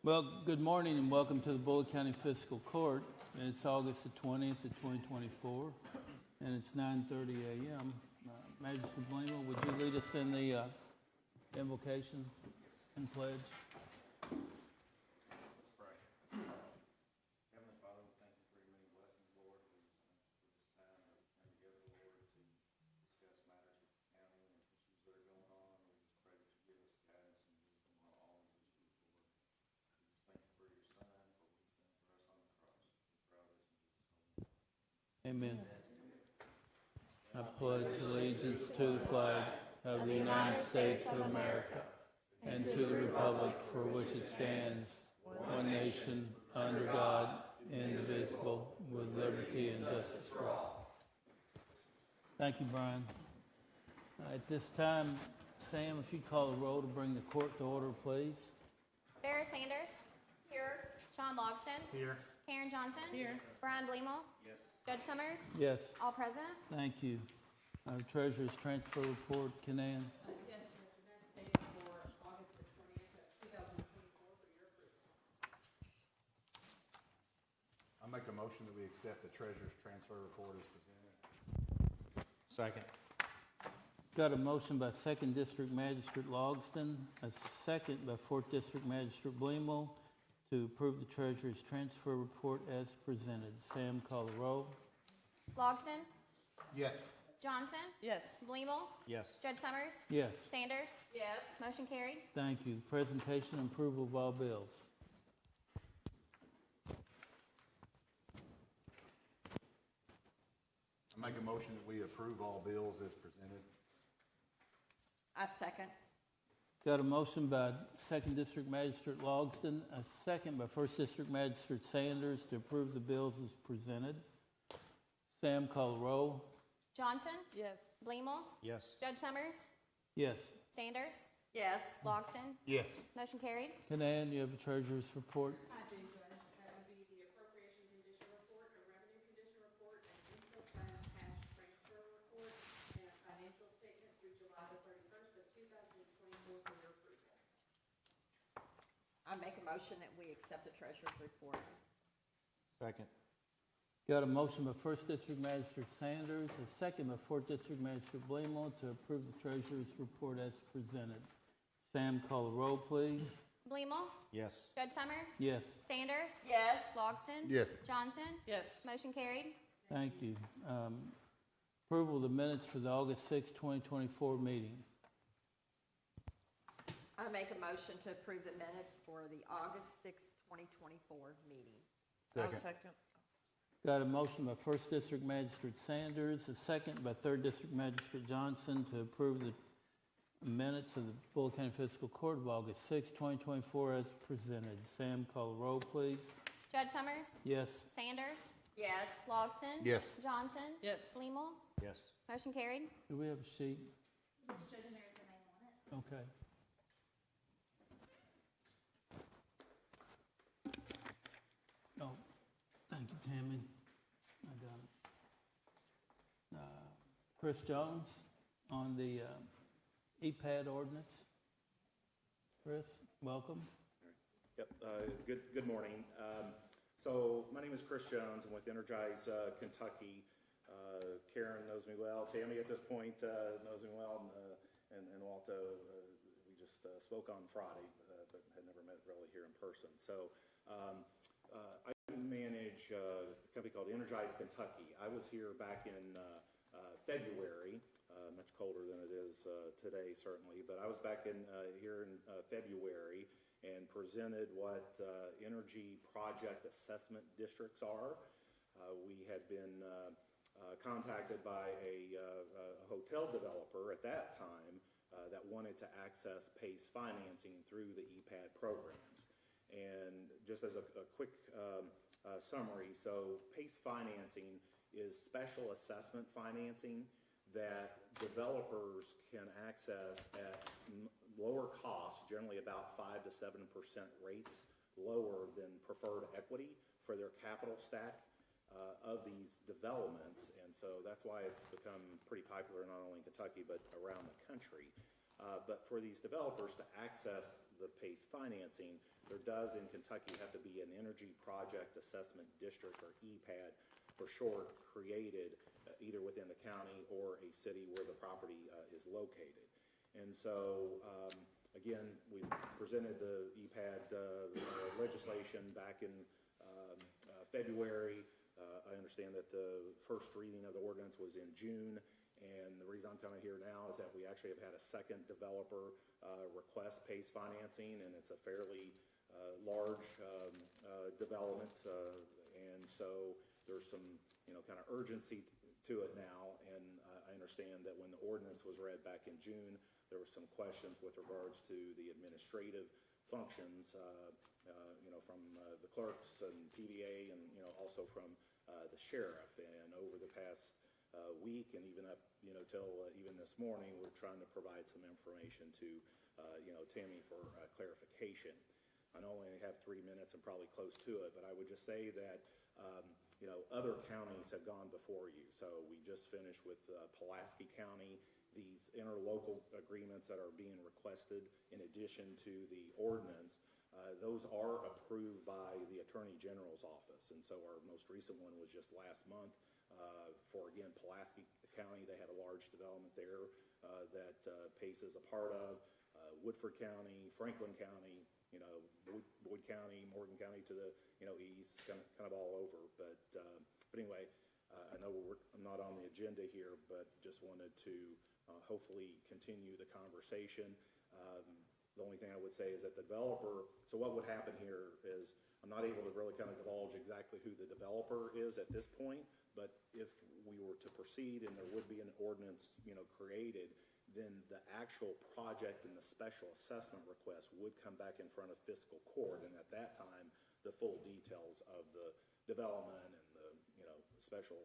Well, good morning and welcome to the Bullitt County Fiscal Court. It's August the 20th of 2024, and it's 9:30 a.m. Magistrate Blima, would you lead us in the invocation and pledge? Let's pray. Heavenly Father, we thank you for your many blessings, Lord. We just thank you for this time that we come together, Lord, to discuss matters of the county and issues that are going on. We just pray that you give us guidance and wisdom on all these issues, Lord. We just thank you for your Son, for what he's done for us on the cross. We pray all this in Jesus' name. Amen. I pledge allegiance to the flag of the United States of America and to the republic for which it stands, one nation, under God, indivisible, with liberty and justice for all. Thank you, Brian. At this time, Sam, if you call the roll to bring the court to order, please. Farrah Sanders. Here. Sean Logston. Here. Karen Johnson. Here. Brian Bleemel. Yes. Judge Summers. Yes, All present. thank you. Treasurer's transfer report, Canan. Yes, Judge, and that's dated for August the 20th of 2024 for your approval. I make a motion that we accept the treasurer's transfer report as presented. Second. Got a motion by 2nd District Magistrate Logston, a second by 4th District Magistrate Bleemel to approve the treasurer's transfer report as presented. Sam, call the roll. Logston. Yes. Johnson. Yes. Bleemel. Yes. Judge Summers. Yes, Sanders. Yes. Motion carried. thank you. Presentation and approval of all bills. I make a motion that we approve all bills as presented. I second. Got a motion by 2nd District Magistrate Logston, a second by 1st District Magistrate Sanders to approve the bills as presented. Sam, call the roll. Johnson. Yes. Bleemel. Yes. Judge Summers. Yes. Sanders. Yes. Logston. Yes. Motion carried. Canan, you have a treasurer's report? I do, Judge. That would be the appropriation condition report, a revenue condition report, an info fund cash transfer report, and a financial statement through July the 31st of 2024 for your approval. I make a motion that we accept the treasurer's report. Second. Got a motion by 1st District Magistrate Sanders, a second by 4th District Magistrate Bleemel to approve the treasurer's report as presented. Sam, call the roll, please. Bleemel. Yes. Judge Summers. Yes, Sanders. Yes. Logston. Yes. Johnson. Yes. Motion carried. thank you. Approval of the minutes for the August 6, 2024 meeting. I make a motion to approve the minutes for the August 6, 2024 meeting. Second. Second. Got a motion by 1st District Magistrate Sanders, a second by 3rd District Magistrate Johnson to approve the minutes of the Bullitt County Fiscal Court of August 6, 2024 as presented. Sam, call the roll, please. Judge Summers. Yes, Sanders. Yes. Logston. Yes. Johnson. Yes. Bleemel. Yes. Motion carried. do we have a sheet? Judge, and there is a name on it. Okay. Oh, thank you, Tammy. I got it. Chris Jones on the EPAD ordinance. Chris, welcome. Yep, good morning. So my name is Chris Jones. I'm with Energize Kentucky. Karen knows me well. Tammy at this point knows me well. And Walto, we just spoke on Friday, but had never met really here in person. So I manage a company called Energize Kentucky. I was here back in February, much colder than it is today, certainly. But I was back in here in February and presented what energy project assessment districts are. We had been contacted by a hotel developer at that time that wanted to access PACE financing through the EPAD programs. And just as a quick summary, so PACE financing is special assessment financing that developers can access at lower costs, generally about 5 to 7% rates lower than preferred equity for their capital stack of these developments. And so that's why it's become pretty popular not only in Kentucky but around the country. But for these developers to access the PACE financing, there does in Kentucky have to be an Energy Project Assessment District, or EPAD for short, created either within the county or a city where the property is located. And so, again, we presented the EPAD legislation back in February. I understand that the first reading of the ordinance was in June. And the reason I'm kind of here now is that we actually have had a second developer request PACE financing, and it's a fairly large development. And so there's some, kind of urgency to it now. And I understand that when the ordinance was read back in June, there were some questions with regards to the administrative functions, from the clerks and PVA, and, also from the sheriff. And over the past week, and even up, till even this morning, we're trying to provide some information to, Tammy for clarification. I know I only have 3 minutes and probably close to it, but I would just say that, other counties have gone before you. So we just finished with Pulaski County. These interlocal agreements that are being requested in addition to the ordinance, those are approved by the Attorney General's office. And so our most recent one was just last month. For, again, Pulaski County, they had a large development there that PACE is a part of. Woodford County, Franklin County, Boyd County, Morgan County to the, east, kind of all over. But anyway, I know I'm not on the agenda here, but just wanted to hopefully continue the conversation. The only thing I would say is that the developer, so what would happen here is, I'm not able to really kind of divulge exactly who the developer is at this point, but if we were to proceed and there would be an ordinance, created, then the actual project and the special assessment request would come back in front of fiscal court. And at that time, the full details of the development and the, special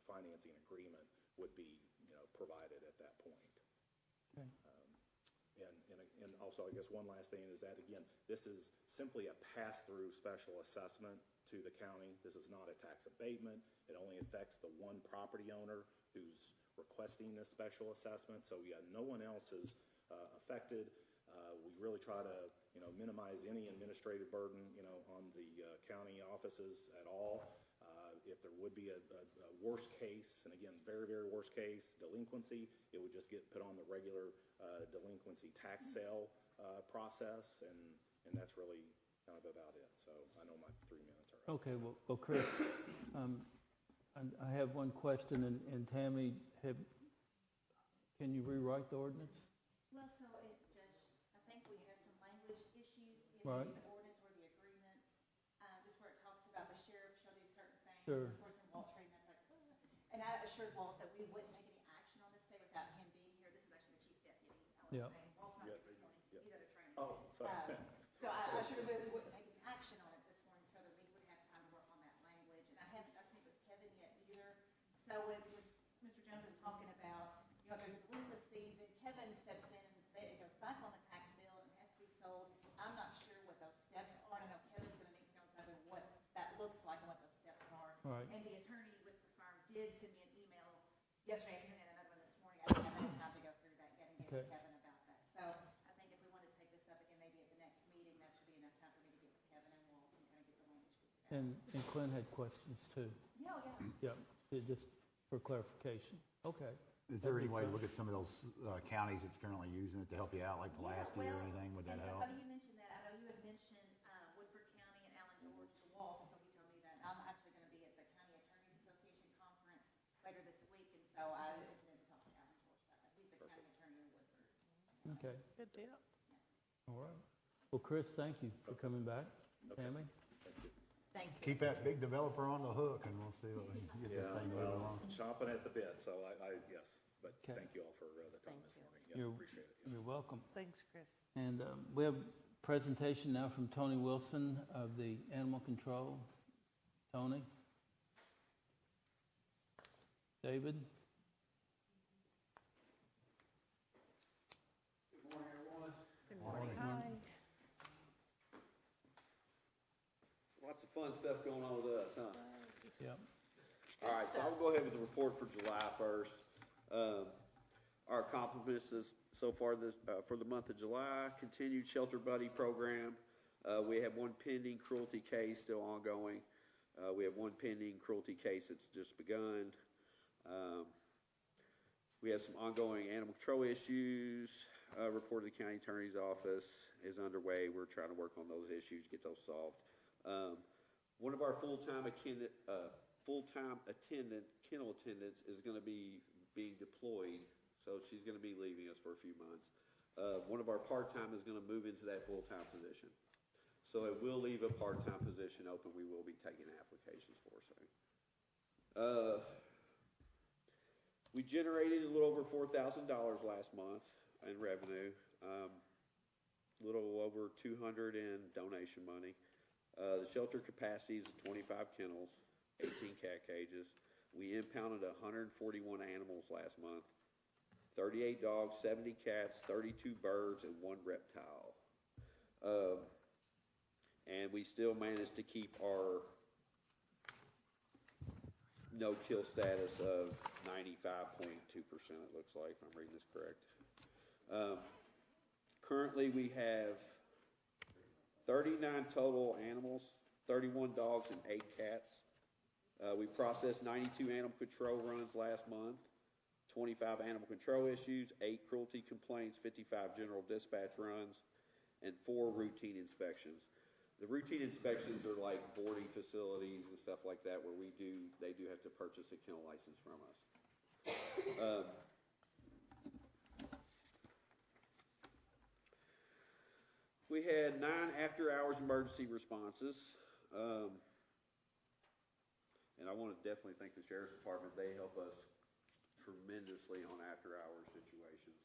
financing agreement would be, provided at that point. Okay. And also, I guess one last thing is that, again, this is simply a pass-through special assessment to the county. This is not a tax abatement. It only affects the one property owner who's requesting this special assessment. So, yeah, no one else is affected. We really try to, minimize any administrative burden, on the county offices at all. If there would be a worst case, and again, very, very worst case delinquency, it would just get put on the regular delinquency tax sale process, and that's really kind of about it. So I know my 3 minutes are up. Okay, well, Chris, I have one question, and Tammy, can you rewrite the ordinance? Well, so, Judge, I think we have some language issues in Right. the ordinance or the agreements, just where it talks about the sheriff shall do certain things. Sure. Of course, when Walt's reading that, it's like, and I assured Walt that we wouldn't take any action on this today without him being here. This is actually the chief deputy. I was Yeah. saying, Walt's not here this morning. Yeah. He's at a training. Oh, sorry. So I assured him we wouldn't take any action on it this morning so that we would have time to work on that language. And I haven't got to meet with Kevin yet either. So when Mr. Jones is talking about, there's a delinquency, then Kevin steps in and it goes back on the tax bill and has to be sold. I'm not sure what those steps are. I know Kevin's going to need to know exactly what that looks like and what those steps are. Right. And the attorney with the firm did send me an email yesterday afternoon and another one this morning. I didn't have enough time to go through that yet and get Okay. with Kevin about that. So I think if we want to take this up again, maybe at the next meeting, that should be enough time for me to get with Kevin and Walt and kind of get the language figured out. And Clint had questions too. Yeah. Yep, just for clarification. Okay. Is there That'd any be way to fine. look at some of those counties that's currently using it to help you out, like Pulaski or anything? Would that and help? so funny you mentioned that. I know you had mentioned Woodford County and Allen George to Walt, and so he told me that. I'm actually going to be at the County Attorneys Association conference later this week, and so I intend to talk to Allen George about that. He's the county attorney in Woodford. Okay, Good deal. all right. Well, Chris, thank you for coming back. Tammy? Thank you. Keep that big developer on the hook, and we'll see what we can get Yeah, that thing moving well, along. chomping at the bit, so yes, but Okay. thank you all for the time Thank this you. morning. Yeah, appreciate it. Yeah. You're welcome. Thanks, Chris. And we have a presentation now from Tony Wilson of the Animal Control. Tony? David? Good morning. Hi. Lots of fun stuff going on with us, huh? Yep. All right, so I'll go ahead with the report for July 1st. our accomplishments so far for the month of July: continued Shelter Buddy program. We have one pending cruelty case still ongoing. We have one pending cruelty case that's just begun. We have some ongoing animal control issues. Report to the county attorney's office is underway. We're trying to work on those issues, get those solved. One of our full-time attendant, kennel attendants is going to be being deployed, so she's going to be leaving us for a few months. One of our part-time is going to move into that full-time position. So it will leave a part-time position open. We will be taking applications for soon. We generated a little over $4,000 last month in revenue. A little over $200 in donation money. The shelter capacity is 25 kennels, 18 cat cages. We impounded 141 animals last month. 38 dogs, 70 cats, 32 birds, and 1 reptile. And we still managed to keep our no-kill status of 95.2%, it looks like, if I'm reading this correct. Currently, we have 39 total animals, 31 dogs, and 8 cats. We processed 92 animal control runs last month, 25 animal control issues, 8 cruelty complaints, 55 general dispatch runs, and 4 routine inspections. The routine inspections are like boarding facilities and stuff like that where they do have to purchase a kennel license from us. We had 9 after-hours emergency responses. And I want to definitely thank the Sheriff's Department. They help us tremendously on after-hours situations.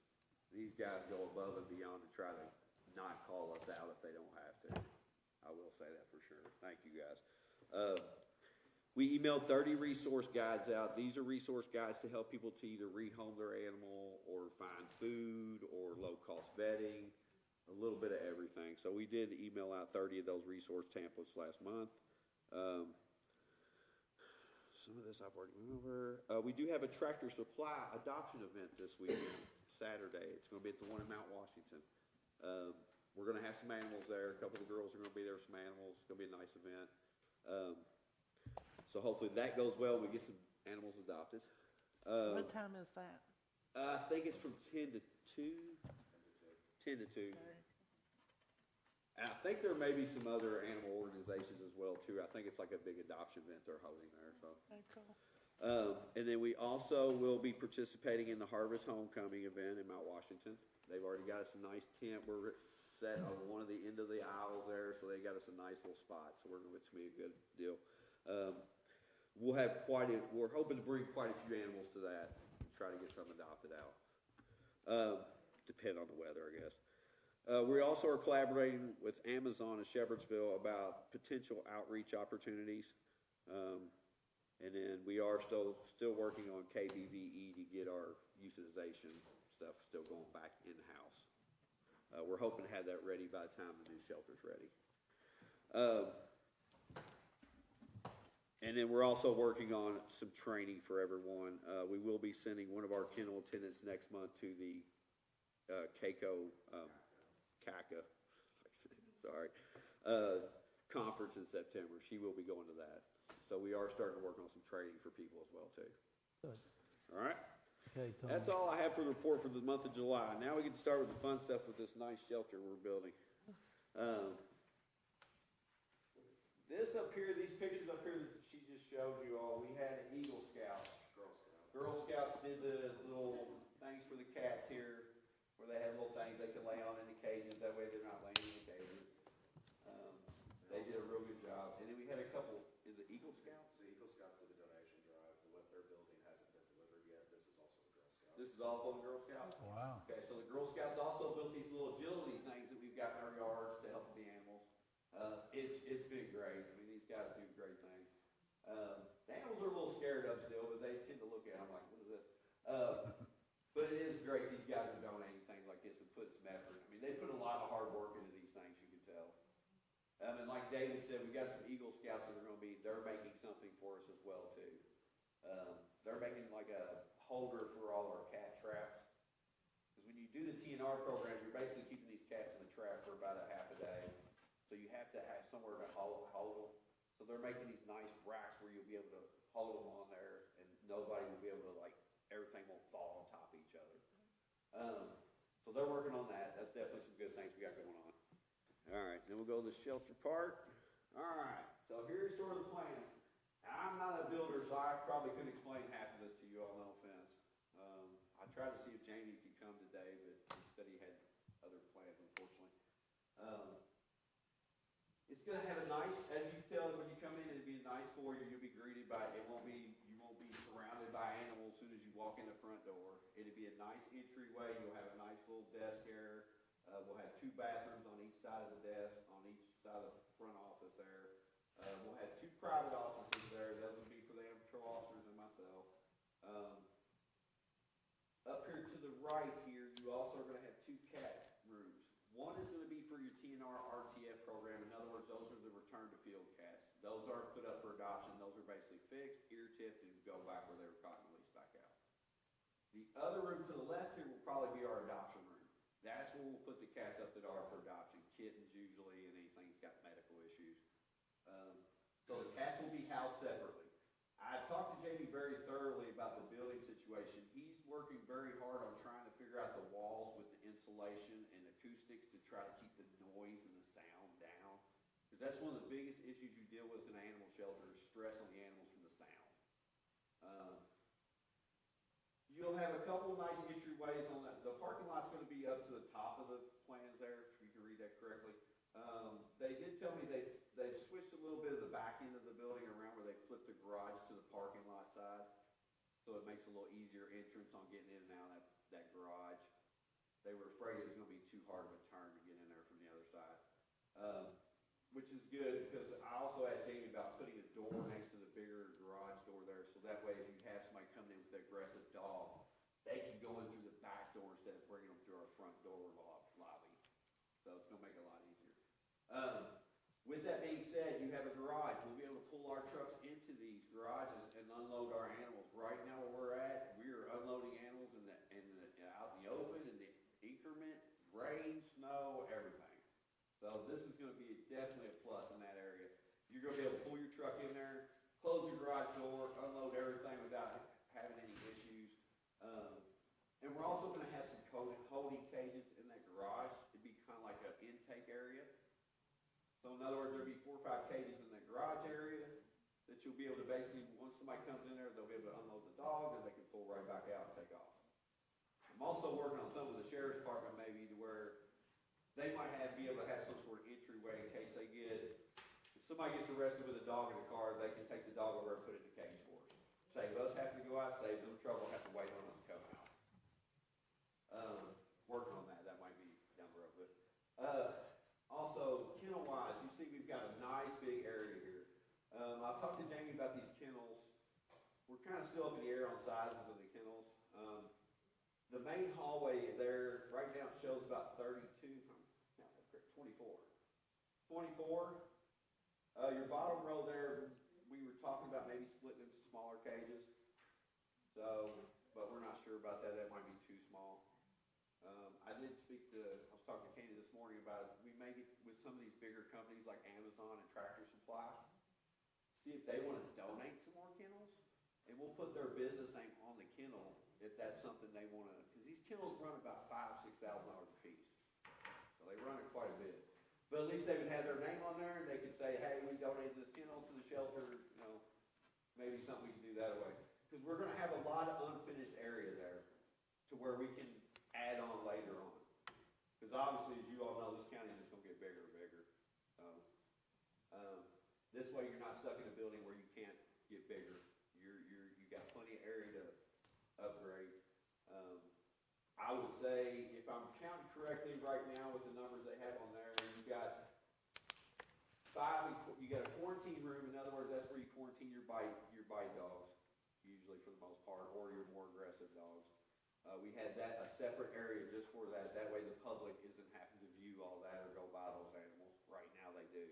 These guys go above and beyond to try to not call us out if they don't have to. I will say that for sure. Thank you, guys. We emailed 30 resource guides out. These are resource guides to help people to either rehome their animal or find food or low-cost bedding, a little bit of everything. So we did email out 30 of those resource templates last month. Some of this I've already went over. We do have a Tractor Supply adoption event this weekend, Saturday. It's going to be at the one in Mount Washington. We're going to have some animals there. A couple of the girls are going to be there with some animals. It's going to be a nice event. So hopefully that goes well. We get some animals adopted. What time is that? I think it's from 10 to 2. 10 to 2. Okay. And I think there may be some other animal organizations as well, too. I think it's like a big adoption event they're holding there. So. Okay, cool. And then we also will be participating in the Harvest Homecoming event in Mount Washington. They've already got us a nice tent. We're set on one of the end of the aisles there, so they got us a nice little spot. So it's going to be a good deal. We're hoping to bring quite a few animals to that and try to get some adopted out. Depend on the weather, I guess. We also are collaborating with Amazon in Shepherdsville about potential outreach opportunities. And then we are still working on KBVE to get our euthanization stuff still going back in-house. We're hoping to have that ready by the time the new shelter's ready. And then we're also working on some training for everyone. We will be sending one of our kennel attendants next month to the conference in September. She will be going to that. So we are starting to work on some training for people as well, too. Good. All right? Okay, Tom. That's all I have for the report for the month of July. Now we get to start with the fun stuff with this nice shelter we're building. This up here, these pictures up here that she just showed you all, we had an Eagle Scout. Girl Scouts did the little things for the cats here, where they had little things they could lay on in the cages. That way they're not laying in the cages. They did a real good job. And then we had a couple, is it Eagle Scouts? The Eagle Scouts did a donation drive. What they're building hasn't been delivered yet. This is also the Girl Scouts. This is also the Girl Scouts? Wow. Okay, so the Girl Scouts also built these little agility things that we've got in our yards to help the animals. It's been great. I mean, these guys do great things. The animals are a little scared of still, but they tend to look at them like, what is this? But it is great these guys are donating things like this and putting some effort. I mean, they put a lot of hard work into these things, you can tell. And like David said, we got some Eagle Scouts that they're making something for us as well, too. They're making like a holder for all our cat traps. do the TNR program, you're basically keeping these cats in the trap for about a half a day. So you have to have somewhere to hold them. So they're making these nice racks where you'll be able to hold them on there and nobody will be able to, like, everything won't fall on top of each other. So they're working on that. That's definitely some good things we got going on. All right, then we'll go to the shelter part. All right, so here's sort of the plan. Now, I'm not a builder, so I probably couldn't explain half of this to you all, no offense. I tried to see if Jamie could come today, but he said he had other plans, unfortunately. It's gonna have a nice, as you tell when you come in, it'll be nice for you. You'll be greeted by, you won't be surrounded by animals as soon as you walk in the front door. It'll be a nice entryway. You'll have a nice little desk area. We'll have 2 bathrooms on each side of the desk, on each side of the front office there. We'll have 2 private offices there. Those will be for the animal control officers and myself. Up here to the right here, you also are gonna have 2 cat rooms. One is gonna be for your TNR RTF program. In other words, those are the return to field cats. Those aren't put up for adoption. Those are basically fixed, ear tipped, and go back where they were caught and released back out. The other room to the left here will probably be our adoption room. That's where we'll put the cats up that are for adoption, kittens usually, and anything that's got medical issues. So the cats will be housed separately. I talked to Jamie very thoroughly about the building situation. He's working very hard on trying to figure out the walls with the insulation and acoustics to try to keep the noise and the sound down. Because that's one of the biggest issues you deal with in an animal shelter is stress on the animals from the sound. You'll have a couple of nice entryways on that. The parking lot's gonna be up to the top of the plans there, if you can read that correctly. They did tell me they've switched a little bit of the back end of the building around where they flipped the garage to the parking lot side. So it makes a little easier entrance on getting in and out of that garage. They were afraid it was gonna be too hard of a turn to get in there from the other side. Which is good because I also asked Jamie about putting a door next to the bigger garage door there. So that way if you have somebody coming in with an aggressive dog, they can go in through the back door instead of bringing them through our front door lobby. So it's gonna make it a lot easier. With that being said, you have a garage. We'll be able to pull our trucks into these garages and unload our animals. Right now where we're at, we are unloading animals out in the open, in the increment, rain, snow, everything. So this is gonna be definitely a plus in that area. You're gonna be able to pull your truck in there, close your garage door, unload everything without having any issues. And we're also gonna have some holding cages in that garage. It'd be kind of like an intake area. So in other words, there'll be 4 or 5 cages in the garage area that you'll be able to basically, once somebody comes in there, they'll be able to unload the dog and they can pull right back out and take off. I'm also working on some of the sheriff's department maybe to where they might be able to have some sort of entryway in case if somebody gets arrested with a dog in the car, they can take the dog over and put it in a cage for us. Save us having to go out, save them trouble, have to wait on us to come out. Working on that might be down the road. But also, kennel-wise, you see we've got a nice big area here. I've talked to Jamie about these kennels. We're kind of still up in the air on sizes of the kennels. The main hallway there, right now it shows about 24. 24. Your bottom row there, we were talking about maybe splitting into smaller cages. But we're not sure about that. That might be too small. I was talking to Katie this morning about it. We may get with some of these bigger companies like Amazon and Tractor Supply, see if they want to donate some more kennels, and we'll put their business name on the kennel if that's something they want to, because these kennels run about $5,000-$6,000 a piece. So they run it quite a bit. But at least they would have their name on there and they could say, hey, we donated this kennel to the shelter, maybe something we can do that way. Because we're going to have a lot of unfinished area there to where we can add on later on. Because obviously, as you all know, this county is just going to get bigger and bigger. This way you're not stuck in a building where you can't get bigger. You got plenty of area to upgrade. I would say, if I'm counting correctly right now with the numbers they have on there, you got a quarantine room. In other words, that's where you quarantine your bite dogs, usually for the most part, or your more aggressive dogs. We had that a separate area just for that. That way the public isn't having to view all that or go by those animals. Right now they do.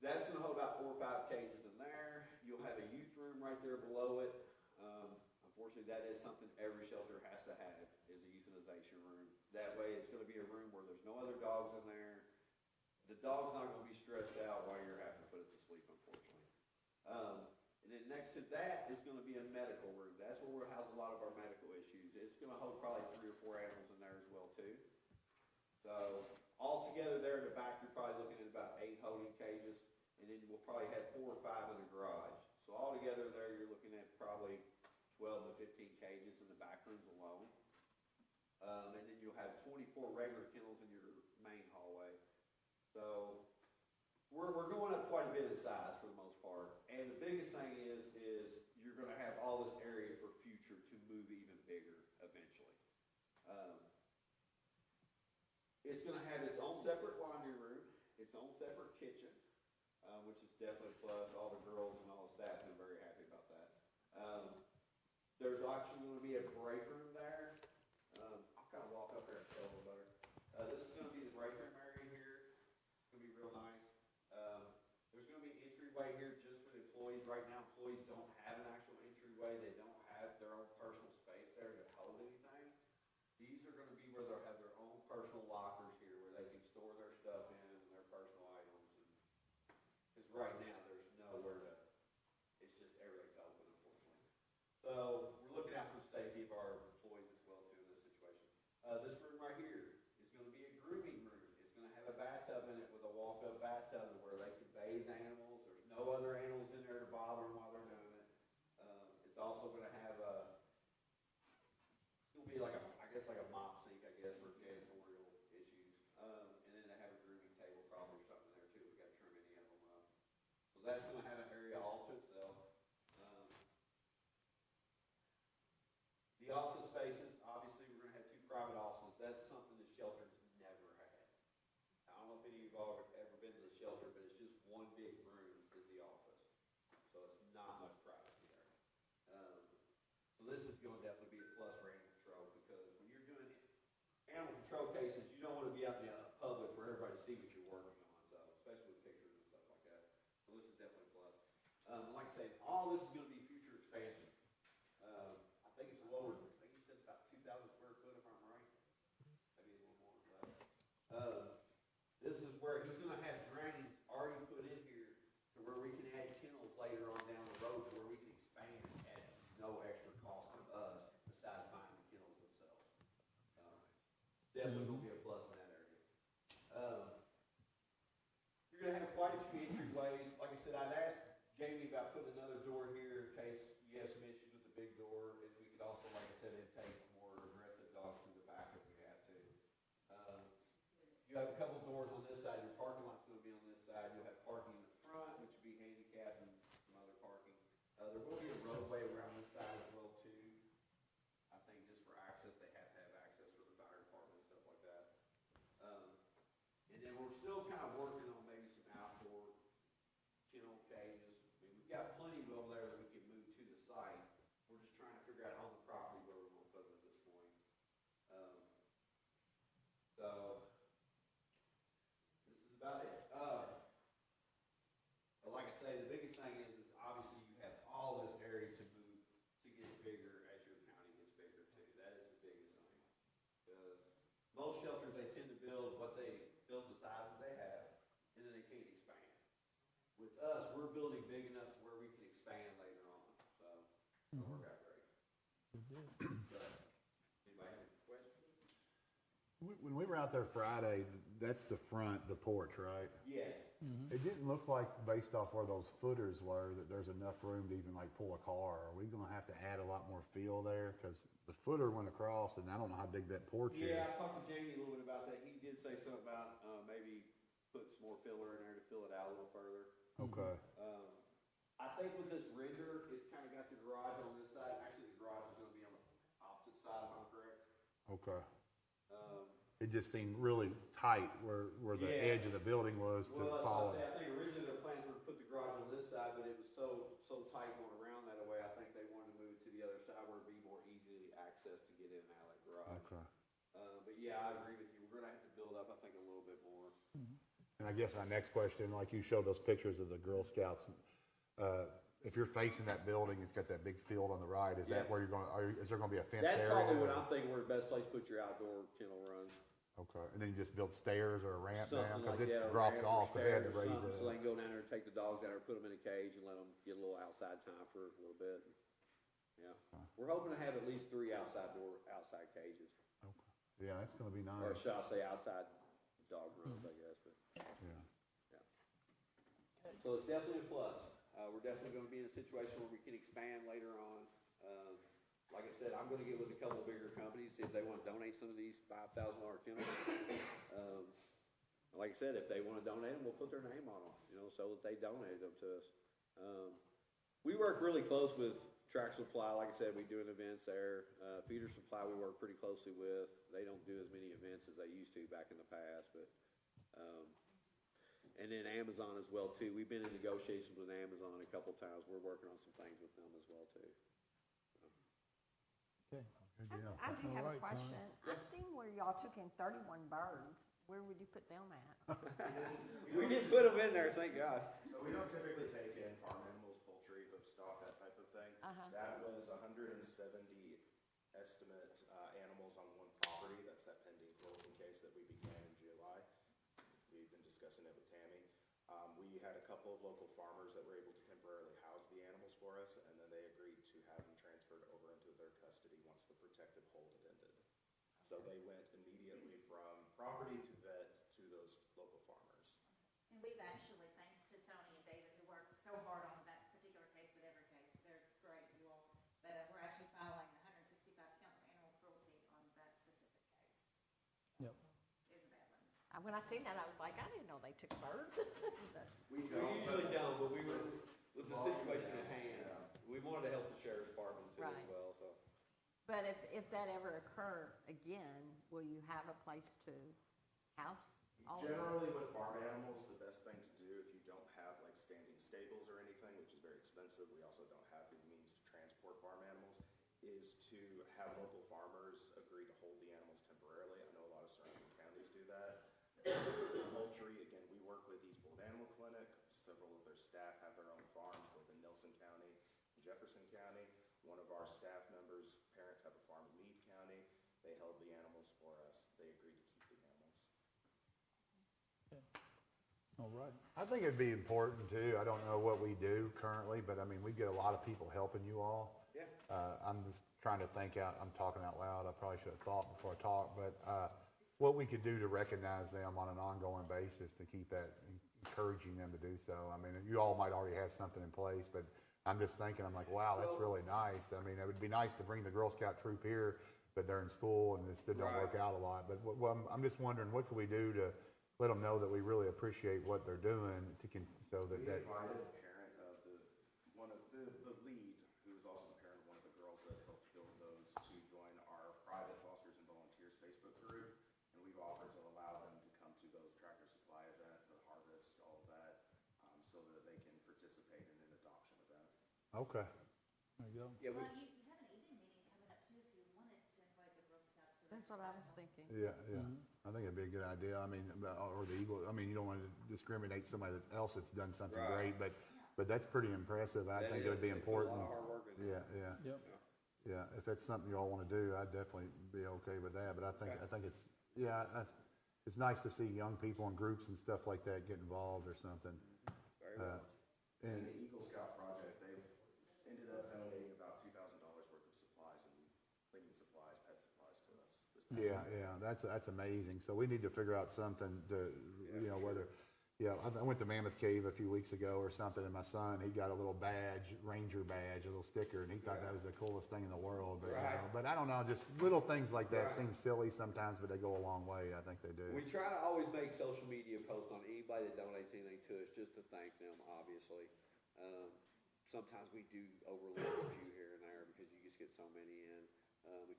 That's going to hold about 4 or 5 cages in there. You'll have a youth room right there below it. I'm Unfortunately, that is something every shelter has to have, is a euthanization room. That way, it's gonna be a room where there's no other dogs in there. The dog's not gonna be stressed out while you're having to put it to sleep, unfortunately. And then next to that is gonna be a medical room. That's where we'll house a lot of our medical issues. It's gonna hold probably 3 or 4 animals in there as well too. So altogether there in the back, you're probably looking at about 8 holding cages, and then we'll probably have 4 or 5 in the garage. So altogether there, you're looking at probably 12 to 15 cages in the back rooms alone. And then you'll have 24 regular kennels in your main hallway. So we're going up quite a bit in size for the most part. And the biggest thing is you're gonna have all this area for future to move even bigger eventually. It's gonna have its own separate laundry room, its own separate kitchen, which is definitely a plus. All the girls and all the staff have been very happy about that. There's actually gonna be a break room there. I'll kind of walk up there and tell them better. This is gonna be the break room area here. It's gonna be real nice. There's gonna be an entryway here just for the employees. Right now, employees don't have an actual entryway. They don't have their own personal space there to hold anything. These are gonna be where they'll have their own personal lockers here where they can store their stuff in and their personal items. Because right now, there's nowhere to, it's just everything's open, unfortunately. So we're looking out for the safety of our employees as well too in this situation. This room right here is gonna be a grooming room. It's gonna have a bathtub in it with a walk-up bathtub where they can bathe animals. There's no other animals in there to bother them while they're doing it. It's also gonna have it's gonna be like like a mop sink, I guess, for janitorial issues. And then they have a grooming table probably or something there too. We gotta trim any of them up. So that's gonna have an area all to itself. The office spaces, obviously, we're gonna have 2 private offices. That's something the shelter's never had. I don't know if any of you have ever been to the shelter, but it's just one big room is the office. So it's not much privacy there. So this is gonna definitely be a plus for animal control because when you're doing animal control cases, you don't wanna be out in the public for everybody to see what you're working on, so especially with pictures and stuff like that. So this is definitely a plus. Like I say, all this is gonna be future expansion. I think it's lower, I think you said about 2,000 square foot if I'm right. Maybe a little more than that. This is where he's gonna have drainage already put in here to where we can add kennels later on down the road to where we can expand at no extra cost to us besides buying the kennels themselves. Definitely gonna be a plus in that area. You're gonna have quite a few entryways. Like I said, I'd asked Jamie about putting another door here in case you have some issues with the big door, and we could also, like I said, intake more aggressive dogs through the back if we have to. You have a couple doors on this side. Your parking lot's gonna be on this side. You'll have parking in the front, which will be handicapped and some other parking. There will be a roadway around this side as well too. I think just for access, they have to have access for the fire department and stuff like that. And then we're still kind of working on maybe some outdoor kennel cages. I mean, we've got plenty over there that we can move to the site. We're just trying to figure out on the property where we're gonna put them at this point. So this is about it. But like I say, the biggest thing is obviously you have all this area to move to get bigger as your county gets bigger too. That is the biggest thing. Because most shelters, they tend to build what they build the size that they have, and then they can't expand. With us, we're building big enough to where we can expand later on. So it'll work out great. But, anybody have any questions? When we were out there Friday, that's the front, the porch, right? Yes. It didn't look like, based off where those footers were, that there's enough room to even like pull a car. Are we gonna have to add a lot more fill there? Cause the footer went across and I don't know how big that porch is. Yeah, I talked to Jamie a little bit about that. He did say something about maybe putting some more filler in there to fill it out a little further. Okay. I think with this render, it's kind of got the garage on this side. Actually, the garage is gonna be on the opposite side, if I'm correct. Okay. It just seemed really tight where the Yeah. edge of the building was to Well, follow. I think originally their plans were to put the garage on this side, but it was so tight going around that way, I think they wanted to move it to the other side where it'd be more easily access to get in and out of that garage. Okay. But yeah, I agree with you. We're gonna have to build up, I think, a little bit more. And I guess my next question, like you showed those pictures of the Girl Scouts, if you're facing that building, it's got that big field on the right, is that Yeah. where you're going, is there gonna be a fenced That's area? probably what I'm thinking, where the best place to put your outdoor kennel runs. Okay, and then you just build stairs or a ramp down, Something cause like it that, a drops ramp or off, cause they had to stairs or raise something, it. so they can go down there and take the dogs out or put them in a cage and let them get a little outside time for a little bit. Yeah, we're hoping to have at least 3 outside cages, Okay. Yeah, that's gonna be or nice, should I say outside dog runs, I guess, but, yeah. yeah. So it's definitely a plus. We're definitely gonna be in a situation where we can expand later on. Like I said, I'm gonna get with a couple bigger companies, see if they wanna donate some of these $5,000 kennels. Like I said, if they wanna donate them, we'll put their name on them, you know, so that they donated them to us. We work really close with Tractor Supply. Like I said, we do events there. Feeder Supply we work pretty closely with. They don't do as many events as they used to back in the past, but, and then Amazon as well too. We've been in negotiations with Amazon a couple times. We're working on some things with them as well too. Okay. Good deal. I do have a All right, Tony. question. I seen where y'all took in 31 birds. Where would you put them at? We didn't put them in there, thank God. So we don't typically take in farm animals, poultry, livestock, that type of thing. Uh-huh. That was 170 estimate animals on one property. That's that pending closing case that we began in July. We've been discussing it with Tammy. We had a couple of local farmers that were able to temporarily house the animals for us, and then they agreed to have them transferred over into their custody once the protective hold had ended. So they went immediately from property to vet to those local farmers. And we've actually, thanks to Tony and David, who worked so hard on that particular case, but every case, they're great, you all. But we're actually filing 165 counts of animal cruelty on that specific case. Yep. It was a bad one. When I seen that, I was like, I didn't know they took birds. We usually don't, but we were, with the situation at hand, we wanted to help the sheriff's department too as Right. well, so. But if that ever occurred again, will you have a place to house all of them? Generally with farm animals, the best thing to do if you don't have like standing stables or anything, which is very expensive, we also don't have the means to transport farm animals, is to have local farmers agree to hold the animals temporarily. I know a lot of surrounding counties do that. Poultry, again, we work with East Bullitt Animal Clinic. Several of their staff have their own farms, both in Nelson County and Jefferson County. One of our staff members' parents have a farm in Meade County. They held the animals for us. They agreed to keep the animals. All right. I think it'd be important too, I don't know what we do currently, but I mean, we get a lot of people helping you all. Yeah. I'm just trying to think out, I'm talking out loud, I probably should have thought before I talk, but, what we could do to recognize them on an ongoing basis to keep that, encouraging them to do so. I mean, you all might already have something in place, but I'm just thinking, I'm like, wow, that's really nice. I mean, it would be nice to bring the Girl Scout troop here, but they're in school and it still don't work out a lot. But I'm just wondering, what can we do to let them know that we really appreciate what they're doing so that. We invited the parent of the lead, who is also the parent of one of the girls that helped build those, to join our private Fosters and Volunteers Facebook group. And we've offered to allow them to come to those Tractor Supply event, the harvest, all of that, so that they can participate in an adoption event. Okay. There you go. Yeah, Well, you have an evening meeting coming up too, if you wanted to invite the Girl Scouts to that. That's what I was thinking. Yeah. I think it'd be a good idea. I mean, or the Eagle, I mean, you don't want to discriminate somebody else that's done something Right. great, but that's pretty impressive. I That think it would is. be They put a important. lot of hard work in there. Yeah. Yep. Yeah, if that's something you all want to do, I'd definitely be okay with that, but I think it's, it's nice to see young people in groups and stuff like that get involved or something. Very well. In And, the Eagle Scout project, they ended up donating about $2,000 worth of supplies and cleaning supplies, pet supplies to us. This past year. that's amazing. So we need to figure out something to, whether, I went to Mammoth Cave a few weeks ago or something, and my son, he got a little badge, ranger badge, a little sticker, and he thought that was the coolest thing in the world. But, but I don't know, just little things like that seem silly sometimes, but they go a long way. I think they do. We try to always make social media posts on anybody that donates anything to us, just to thank them, obviously. Sometimes we do overlook a few here and there because you just get so many in.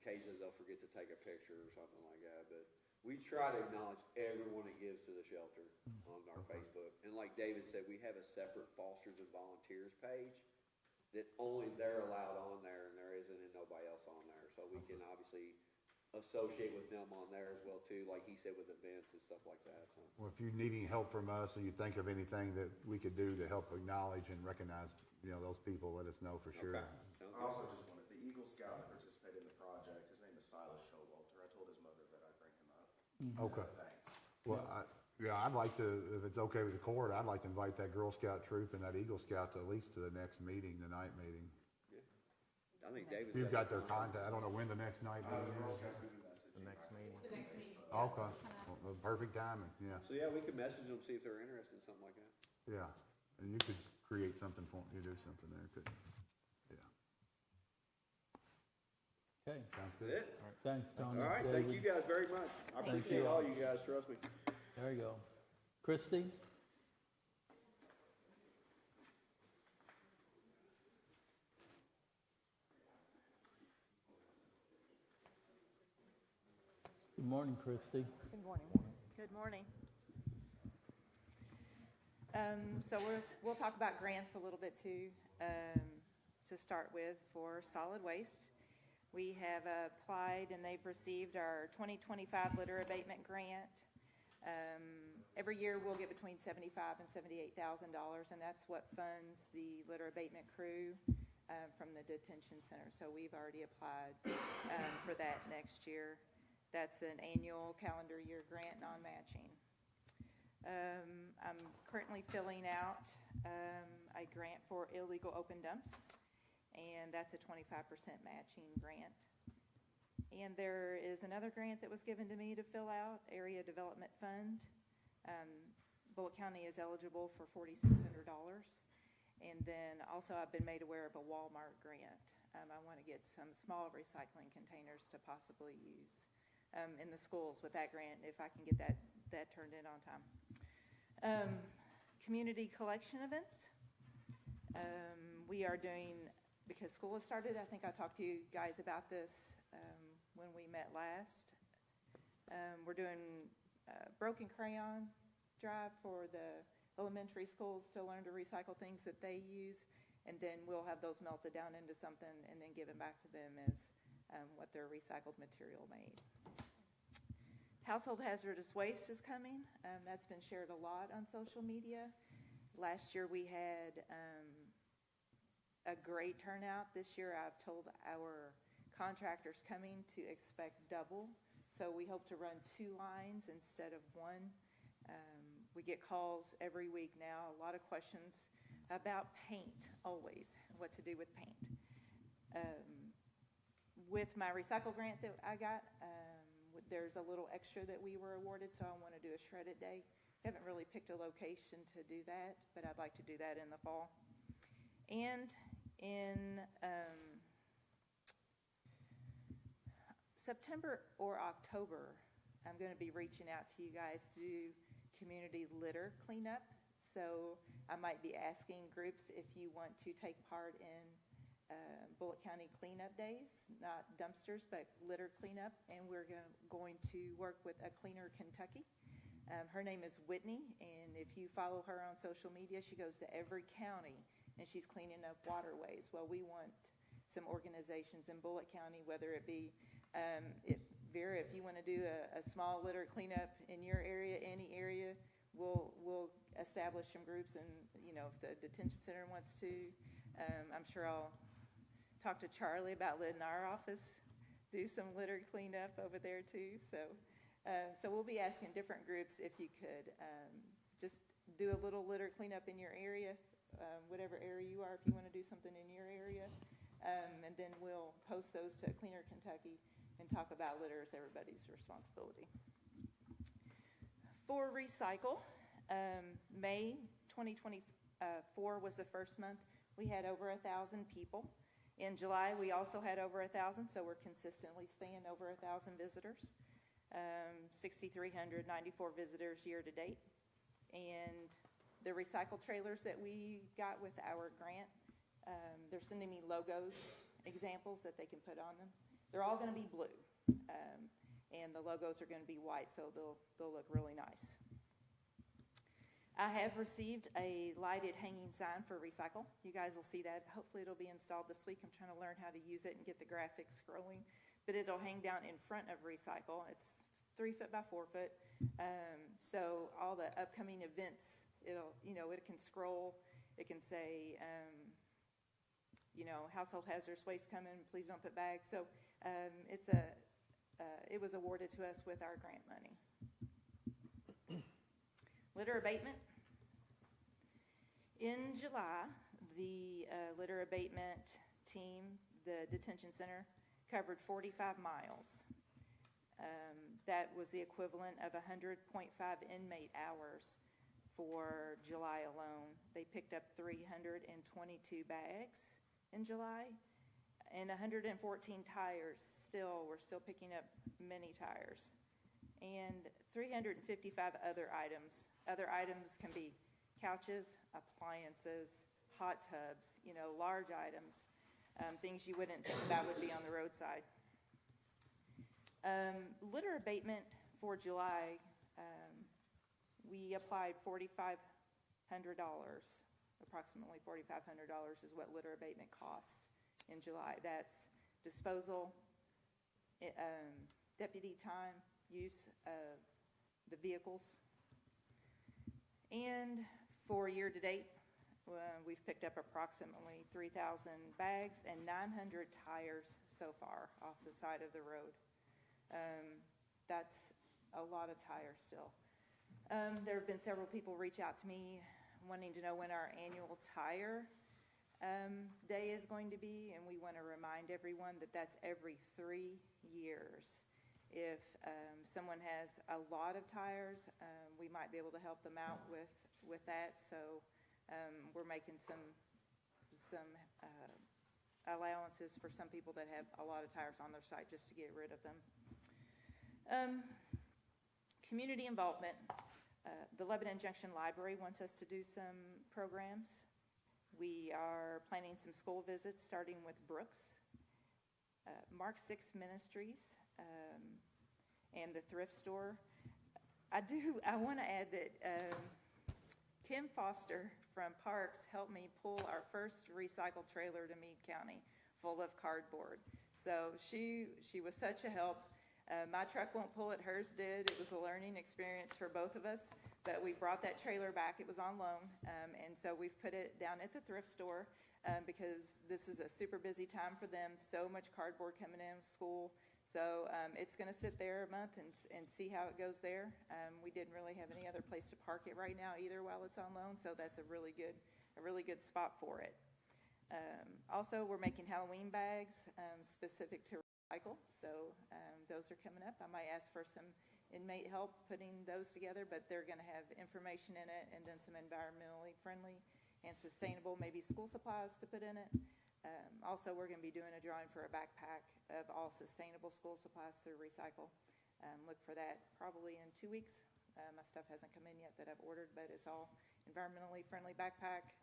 Occasionally they'll forget to take a picture or something like that, but we try to acknowledge everyone that gives to the shelter on our Facebook. And like David said, we have a separate Fosters and Volunteers page that only they're allowed on there, and there isn't and nobody else on there. So we can obviously associate with them on there as well too, like he said, with events and stuff like that. So. Well, if you need any help from us or you think of anything that we could do to help acknowledge and recognize those people let us know for sure. Okay. Sounds I good. also just wanted, the Eagle Scout that participated in the project, his name is Silas Showalter. I told his mother that I'd bring him up. Okay. Thanks. Well, I'd like to, if it's okay with the court, I'd like to invite that Girl Scout troop and that Eagle Scout to at least to the next meeting, the night meeting. I think David's. You've got their contact, I don't know when the next night meeting Girl is. Scouts movie message. The next meeting. Okay, well, perfect timing, yeah, So, yeah, we could message them, see if they're interested in something like that. yeah. And you could create something for, you do something there, couldn't you? Yeah, Okay, sounds Is good. it? thanks, Tony. All right, thank you David. guys very much. I Thank appreciate you. all you guys, trust me. There you go. Christie? Good morning, Christie. Good morning. Good morning. So we'll talk about grants a little bit too, to start with for solid waste. We have applied and they've received our 2025 litter abatement grant. Every year we'll get between $75,000 and $78,000, and that's what funds the litter abatement crew from the detention center. So we've already applied for that next year. That's an annual calendar year grant, non-matching. I'm currently filling out a grant for illegal open dumps, and that's a 25% matching grant. And there is another grant that was given to me to fill out, Area Development Fund. Bullitt County is eligible for $4,600. And then also I've been made aware of a Walmart grant. I want to get some small recycling containers to possibly use in the schools with that grant, if I can get that turned in on time. Community collection events. We are doing, because school has started, I think I talked to you guys about this when we met last. We're doing broken crayon drive for the elementary schools to learn to recycle things that they use, and then we'll have those melted down into something and then given back to them as what their recycled material made. Household hazardous waste is coming. That's been shared a lot on social media. Last year we had a great turnout. This year I've told our contractors coming to expect double. So we hope to run 2 lines instead of 1. We get calls every week now, a lot of questions about paint, always, what to do with paint. With my recycle grant that I got, there's a little extra that we were awarded, so I want to do a shredded day. Haven't really picked a location to do that, but I'd like to do that in the fall. And in September or October, I'm going to be reaching out to you guys to do community litter cleanup. So I might be asking groups if you want to take part in Bullitt County cleanup days, not dumpsters, but litter cleanup. And we're going to work with a Cleaner Kentucky. Her name is Whitney, and if you follow her on social media, she goes to every county and she's cleaning up waterways. Well, we want some organizations in Bullitt County, whether it be Vera, if you want to do a small litter cleanup in your area, any area, we'll establish some groups, and if the detention center wants to, I'm sure I'll talk to Charlie about letting our office do some litter cleanup over there too. So we'll be asking different groups if you could just do a little litter cleanup in your area, whatever area you are, if you want to do something in your area, and then we'll post those to Cleaner Kentucky and talk about litter as everybody's responsibility. For recycle, May 2024 was the first month. We had over 1,000 people. In July, we also had over 1,000, so we're consistently staying over 1,000 visitors. 6,394 visitors year to date. And the recycle trailers that we got with our grant, they're sending me logos, examples that they can put on them. They're all going to be blue, and the logos are going to be white, so they'll look really nice. I have received a lighted hanging sign for recycle. You guys will see that. Hopefully it'll be installed this week. I'm trying to learn how to use it and get the graphics scrolling, but it'll hang down in front of recycle. It's 3 foot by 4 foot, so all the upcoming events, it can scroll. It can say household hazardous waste coming, please don't put bags. So it was awarded to us with our grant money. Litter abatement. In July, the litter abatement team, the detention center, covered 45 miles. That was the equivalent of 100.5 inmate hours for July alone. They picked up 322 bags in July, and 114 tires. We're still picking up many tires, and 355 other items. Other items can be couches, appliances, hot tubs, large items, things you wouldn't think about would be on the roadside. Litter abatement for July, we applied $4,500. Approximately $4,500 is what litter abatement cost in July. That's disposal, deputy time, use of the vehicles. And for year to date, we've picked up approximately 3,000 bags and 900 tires so far off the side of the road. That's a lot of tires still. There have been several people reach out to me wanting to know when our annual tire day is going to be, and we want to remind everyone that that's every 3 years. If someone has a lot of tires, we might be able to help them out with that. So we're making some allowances for some people that have a lot of tires on their site just to get rid of them. Community involvement. The Lebanon Junction Library wants us to do some programs. We are planning some school visits, starting with Brooks, Mark 6 Ministries, and the thrift store. I want to add that Kim Foster from Parks helped me pull our first recycle trailer to Meade County full of cardboard. So she was such a help. My truck won't pull it, hers did. It was a learning experience for both of us, but we brought that trailer back. It was on loan, and so we've put it down at the thrift store because this is a super busy time for them. So much cardboard coming in with school. So it's going to sit there a month and see how it goes there. We didn't really have any other place to park it right now either while it's on loan, so that's a really good spot for it. Also, we're making Halloween bags specific to recycle, so those are coming up. I might ask for some inmate help putting those together, but they're going to have information in it and then some environmentally friendly and sustainable, maybe school supplies to put in it. Also, we're going to be doing a drawing for a backpack of all sustainable school supplies through Recycle. Look for that probably in 2 weeks. My stuff hasn't come in yet that I've ordered, but it's all environmentally friendly backpack,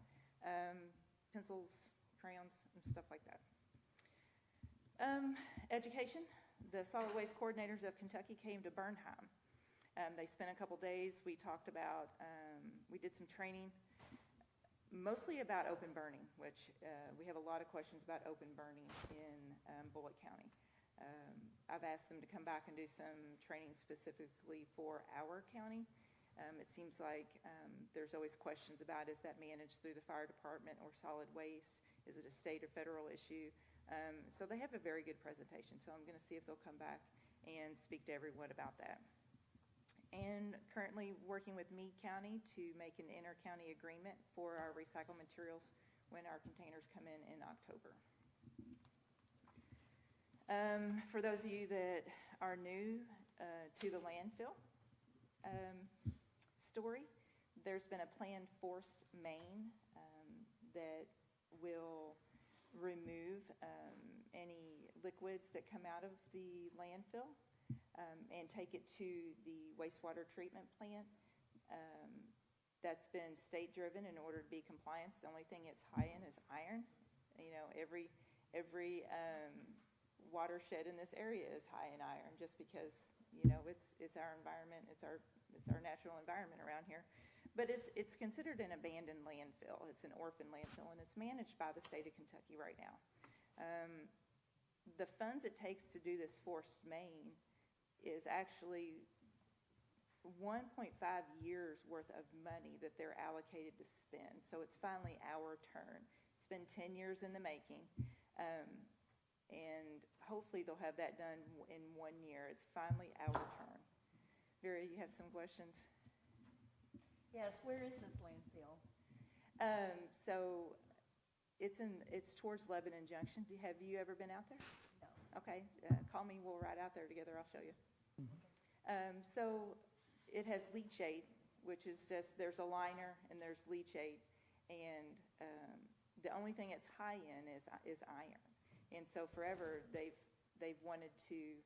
pencils, crayons, and stuff like that. Education. The Solid Waste Coordinators of Kentucky came to Bernheim. They spent a couple days. We talked about, we did some training, mostly about open burning, which we have a lot of questions about open burning in Bullitt County. I've asked them to come back and do some training specifically for our county. It seems like there's always questions about, is that managed through the fire department or solid waste? Is it a state or federal issue? So they have a very good presentation, so I'm going to see if they'll come back and speak to everyone about that. And currently working with Meade County to make an inter-county agreement for our recycled materials when our containers come in October. For those of you that are new to the landfill story, there's been a planned forced main that will remove any liquids that come out of the landfill and take it to the wastewater treatment plant. That's been state-driven in order to be compliant. The only thing it's high in is iron. Every watershed in this area is high in iron, just because it's our environment, it's our natural environment around here. But it's considered an abandoned landfill. It's an orphan landfill, and it's managed by the state of Kentucky right now. The funds it takes to do this forced main is actually 1.5 years worth of money that they're allocated to spend. So it's finally our turn. It's been 10 years in the making. And hopefully they'll have that done in 1 year. It's finally our turn. Vera, you have some questions? Yes, where is this landfill? So it's towards Lebanon Junction. Have you ever been out there? No. Okay, call me, we'll ride out there together, I'll show you. So it has leachate, which is just, there's a liner and there's leachate, and the only thing it's high in is iron. And so forever, they've wanted to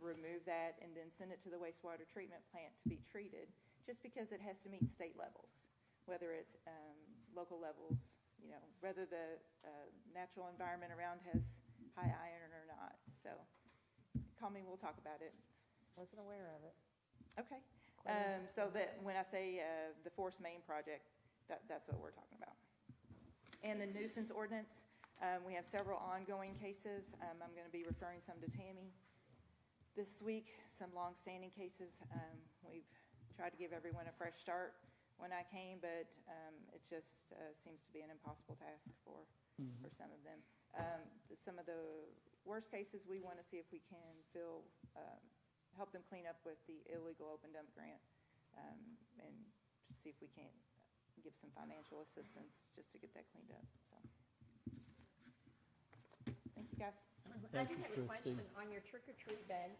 remove that and then send it to the wastewater treatment plant to be treated, just because it has to meet state levels, whether it's local levels, whether the natural environment around has high iron or not. So call me, we'll talk about it. Wasn't aware of it. Okay. So that when I say the force main project, that's what we're talking about. And the nuisance ordinance, we have several ongoing cases. I'm going to be referring some to Tammy this week, some long-standing cases. We've tried to give everyone a fresh start when I came, but it just seems to be an impossible task for some of them. Some of the worst cases, we want to see if we can help them clean up with the illegal open dump grant, and see if we can't give some financial assistance just to get that cleaned up. So, thank you, guys. I do have a question on your trick-or-treat bags.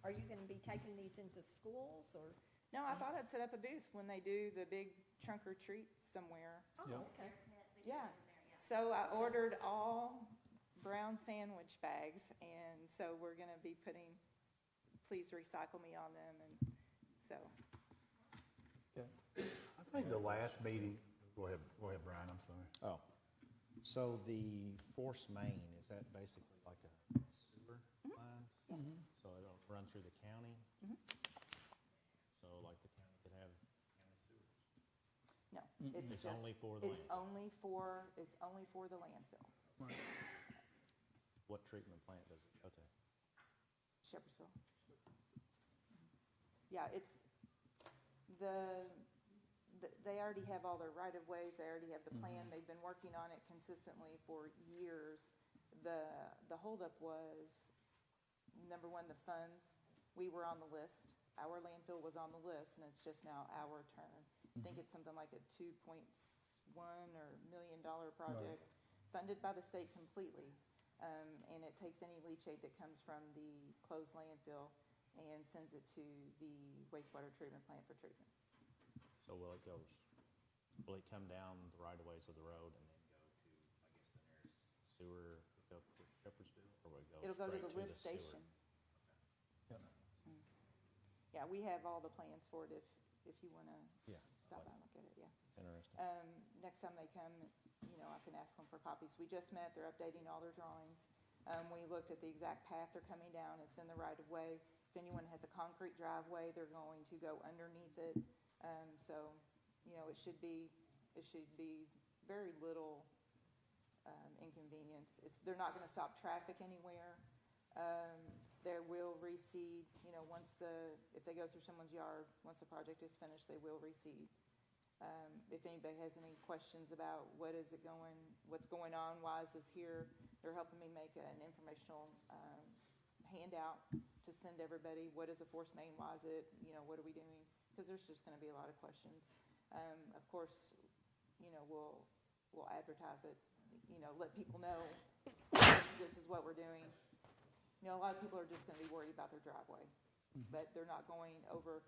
Are you going to be taking these into schools, or? No, I thought I'd set up a booth when they do the big trunk or treat somewhere. Oh, okay. Yeah. So I ordered all brown sandwich bags, and so we're going to be putting "Please recycle me" on them, and so. I think the last meeting, go ahead, Brian, I'm sorry. Oh, so the force main, is that basically like a sewer line? So it'll run through the county? So like the county could have county sewers? No, it's It's just, only for the it's only for the landfill, What treatment plant does it go to? Shepherdsville. Yeah, it's they already have all their right-of-ways, they already have the plan, they've been working on it consistently for years. The holdup was, number one, the funds. We were on the list, our landfill was on the list, and it's just now our turn. I think it's something like a $2.1 million project, funded by the state completely. And it takes any leachate that comes from the closed landfill and sends it to the wastewater treatment plant for treatment. So will it come down the right-of-ways of the road and then go to, I guess, the nearest sewer hookup for Shepherdsville? Or will it go It'll go to straight the lift sewer? station. Yeah, we have all the plans for it if you want to Yeah. stop by and look at it, yeah. It's interesting. Next time they come, I can ask them for copies. We just met, they're updating all their drawings. We looked at the exact path they're coming down, it's in the right of way. If anyone has a concrete driveway, they're going to go underneath it. So, it should be very little inconvenience. They're not gonna stop traffic anywhere. They will reseed, if they go through someone's yard, once the project is finished, they will reseed. If anybody has any questions about what's going on, why is this here, they're helping me make an informational handout to send everybody. What is a force main? Why is it? What are we doing? Because there's just going to be a lot of questions. Of course, we'll advertise it. Let people know this is what we're doing. A lot of people are just going to be worried about their driveway, but they're not going over.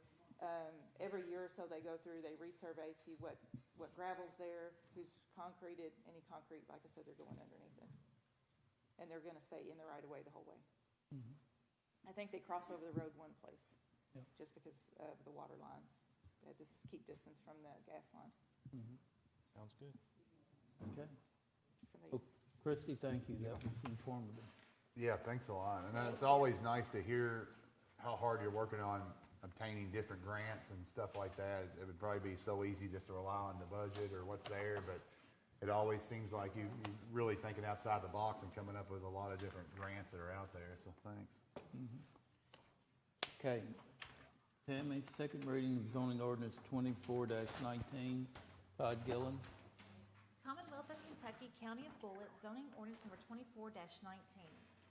Every year or so they go through, they resurvey, see what gravel's there, who's concreted. Any concrete, like I said, they're going underneath it. And they're going to stay in the right of way the whole way. I think they cross over the road one place, just because of the water line. They had to keep distance from the gas line. Sounds good. Okay. Somebody- Christie, thank you. That was informative. Yeah, thanks a lot. And it's always nice to hear how hard you're working on obtaining different grants and stuff like that. It would probably be so easy just to rely on the budget or what's there, but it always seems like you're really thinking outside the box and coming up with a lot of different grants that are out there, so thanks. Okay. Tammy, second reading of zoning ordinance 24-19. Todd Gillen. Commonwealth of Kentucky Kentucky, County of Bullitt, zoning ordinance number 24-19.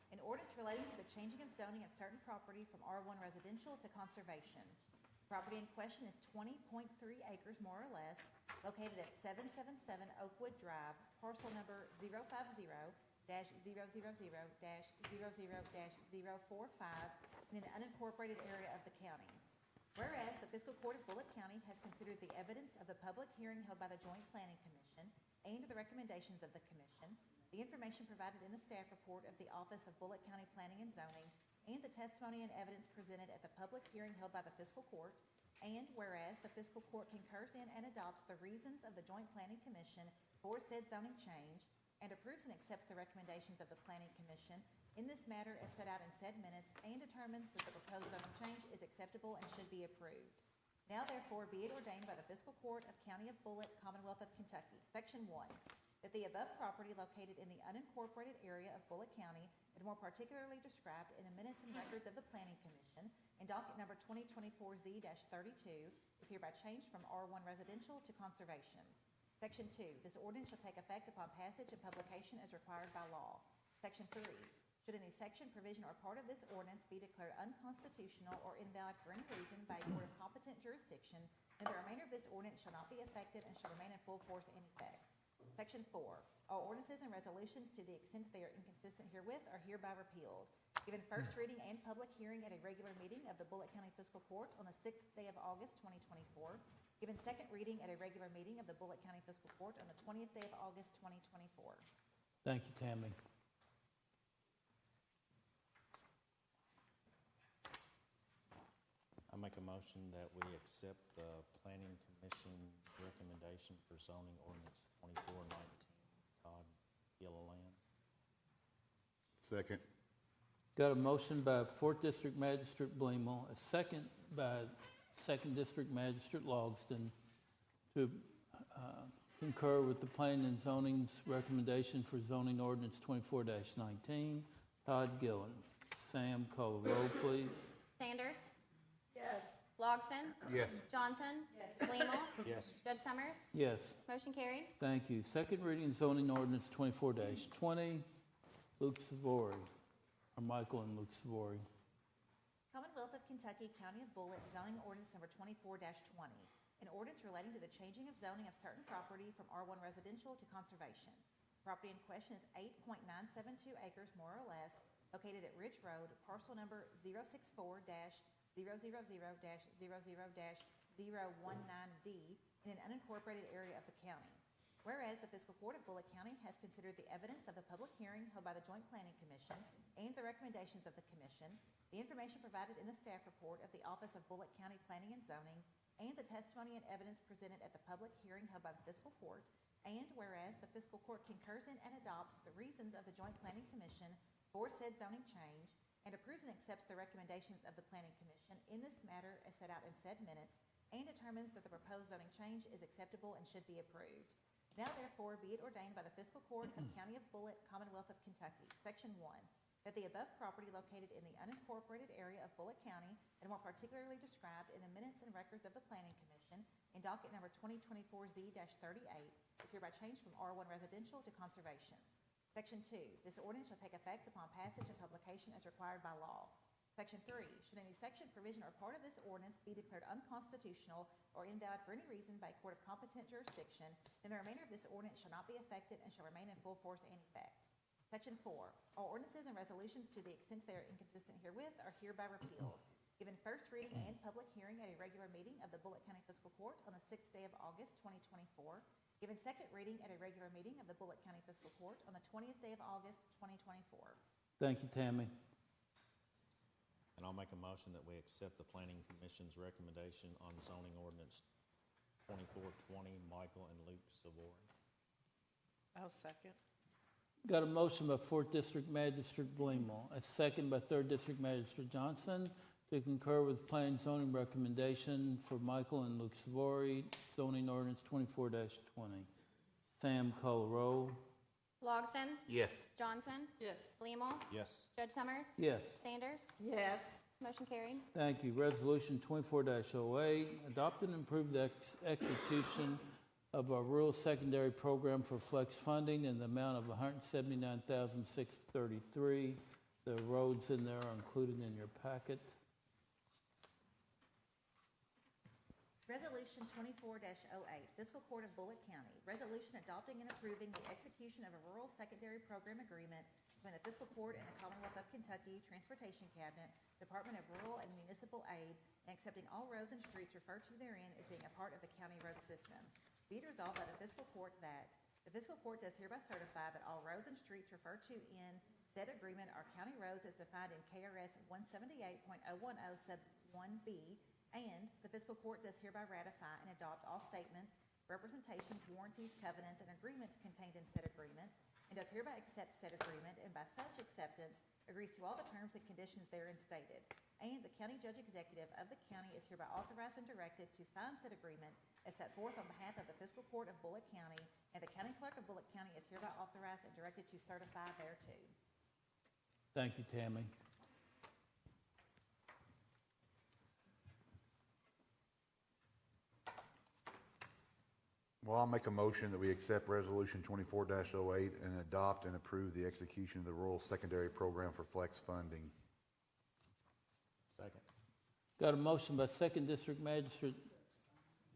An ordinance relating to the changing of zoning of certain property from R1 residential to conservation. Property in question is 20.3 acres more or less, located at 777 Oakwood Drive, parcel number 050-000-00-045 in an unincorporated area of the county. Whereas the Fiscal Court of Bullitt County has considered the evidence of the public hearing held by the Joint Planning Commission and the recommendations of the Commission, the information provided in the staff report of the Office of Bullitt County Planning and Zoning, and the testimony and evidence presented at the public hearing held by the Fiscal Court, and whereas the Fiscal Court concurs in and adopts the reasons of the Joint Planning Commission for said zoning change, and approves and accepts the recommendations of the Planning Commission in this matter as set out in said minutes, and determines that the proposed zoning change is acceptable and should be approved. Now therefore be it ordained by the Fiscal Court of County of Bullitt, Commonwealth of Kentucky, Section 1, that the above property located in the unincorporated area of Bullitt County, and more particularly described in the minutes and records of the Planning Commission, and docket number 2024Z-32, is hereby changed from R1 residential to conservation. Section 2, this ordinance shall take effect upon passage and publication as required by law. Section 3, should any section, provision, or part of this ordinance be declared unconstitutional or invalid for any reason by a court of competent jurisdiction, then the remainder of this ordinance shall not be effective and shall remain in full force and effect. Section 4, all ordinances and resolutions to the extent they are inconsistent herewith are hereby repealed. Given first reading and public hearing at a regular meeting of the Bullitt County Fiscal Court on the 6th day of August 2024. Given second reading at a regular meeting of the Bullitt County Fiscal Court on the 20th day of August 2024. Thank you, Tammy. I make a motion that we accept the Planning Commission recommendation for zoning ordinance 2419, Todd Gilliland. Second. Got a motion by 4th District Magistrate Bleemel, a second by 2nd District Magistrate Logston to concur with the Planning and Zoning's recommendation for zoning ordinance 24-19. Todd Gillen. Sam, call the roll, please. Sanders. Yes. Logston. Yes. Johnson. Bleemel. Yes. Judge Summers. Yes. Motion carried. Thank you. Second reading zoning ordinance 24-20. Luke Savory, or Michael and Luke Savory. Commonwealth of Kentucky, County of Bullitt, zoning ordinance number 24-20. An ordinance relating to the changing of zoning of certain property from R1 residential to conservation. Property in question is 8.972 acres more or less, located at Ridge Road, parcel number 064-000-00-019D in an unincorporated area of the county. Whereas the Fiscal Court of Bullitt County has considered the evidence of the public hearing held by the Joint Planning Commission and the recommendations of the Commission, the information provided in the staff report of the Office of Bullitt County Planning and Zoning, and the testimony and evidence presented at the public hearing held by the Fiscal Court, and whereas the Fiscal Court concurs in and adopts the reasons of the Joint Planning Commission for said zoning change, and approves and accepts the recommendations of the Planning Commission in this matter as set out in said minutes, and determines that the proposed zoning change is acceptable and should be approved. Now therefore be it ordained by the Fiscal Court of County of Bullitt, Commonwealth of Kentucky, Section 1, that the above property located in the unincorporated area of Bullitt County, and more particularly described in the minutes and records of the Planning Commission, in docket number 2024Z-38, is hereby changed from R1 residential to conservation. Section 2, this ordinance shall take effect upon passage and publication as required by law. Section 3, should any section, provision, or part of this ordinance be declared unconstitutional or invalid for any reason by a court of competent jurisdiction, then the remainder of this ordinance shall not be effective and shall remain in full force and effect. Section 4, all ordinances and resolutions to the extent they are inconsistent herewith are hereby repealed. Given first reading and public hearing at a regular meeting of the Bullitt County Fiscal Court on the 6th day of August 2024. Given second reading at a regular meeting of the Bullitt County Fiscal Court on the 20th day of August 2024. Thank you, Tammy. And I'll make a motion that we accept the Planning Commission's recommendation on zoning ordinance 2420, Michael and Luke Savory. I'll second. Got a motion by 4th District Magistrate Bleemel, a second by 3rd District Magistrate Johnson to concur with Planning Zoning recommendation for Michael and Luke Savory, zoning ordinance 24-20. Sam, call the roll. Logston. Yes. Johnson. Yes. Bleemel. Yes. Judge Summers. Yes. Sanders. Yes. Motion carried. Thank you. Resolution 24-08, adopt and approve the execution of our rural secondary program for flex funding in the amount of $179,633. The roads in there are included in your packet. Resolution 24-08, Fiscal Court of Bullitt County. Resolution adopting and approving the execution of a rural secondary program agreement between the Fiscal Court and the Commonwealth of Kentucky Transportation Cabinet, Department of Rural and Municipal Aid, and accepting all roads and streets referred to therein as being a part of the county road system. Be it resolved by the Fiscal Court that the Fiscal Court does hereby certify that all roads and streets referred to in said agreement are county roads as defined in KRS 178.010 sub 1B, and the Fiscal Court does hereby ratify and adopt all statements, representations, warranties, covenants, and agreements contained in said agreement, and does hereby accept said agreement, and by such acceptance agrees to all the terms and conditions therein stated. And the county judge executive of the county is hereby authorized and directed to sign said agreement as set forth on behalf of the Fiscal Court of Bullitt County, and the county clerk of Bullitt County is hereby authorized and directed to certify thereto. Thank you, Tammy. Well, I'll make a motion that we accept Resolution 24-08 and adopt and approve the execution of the rural secondary program for flex funding. Second. Got a motion by 2nd District Magistrate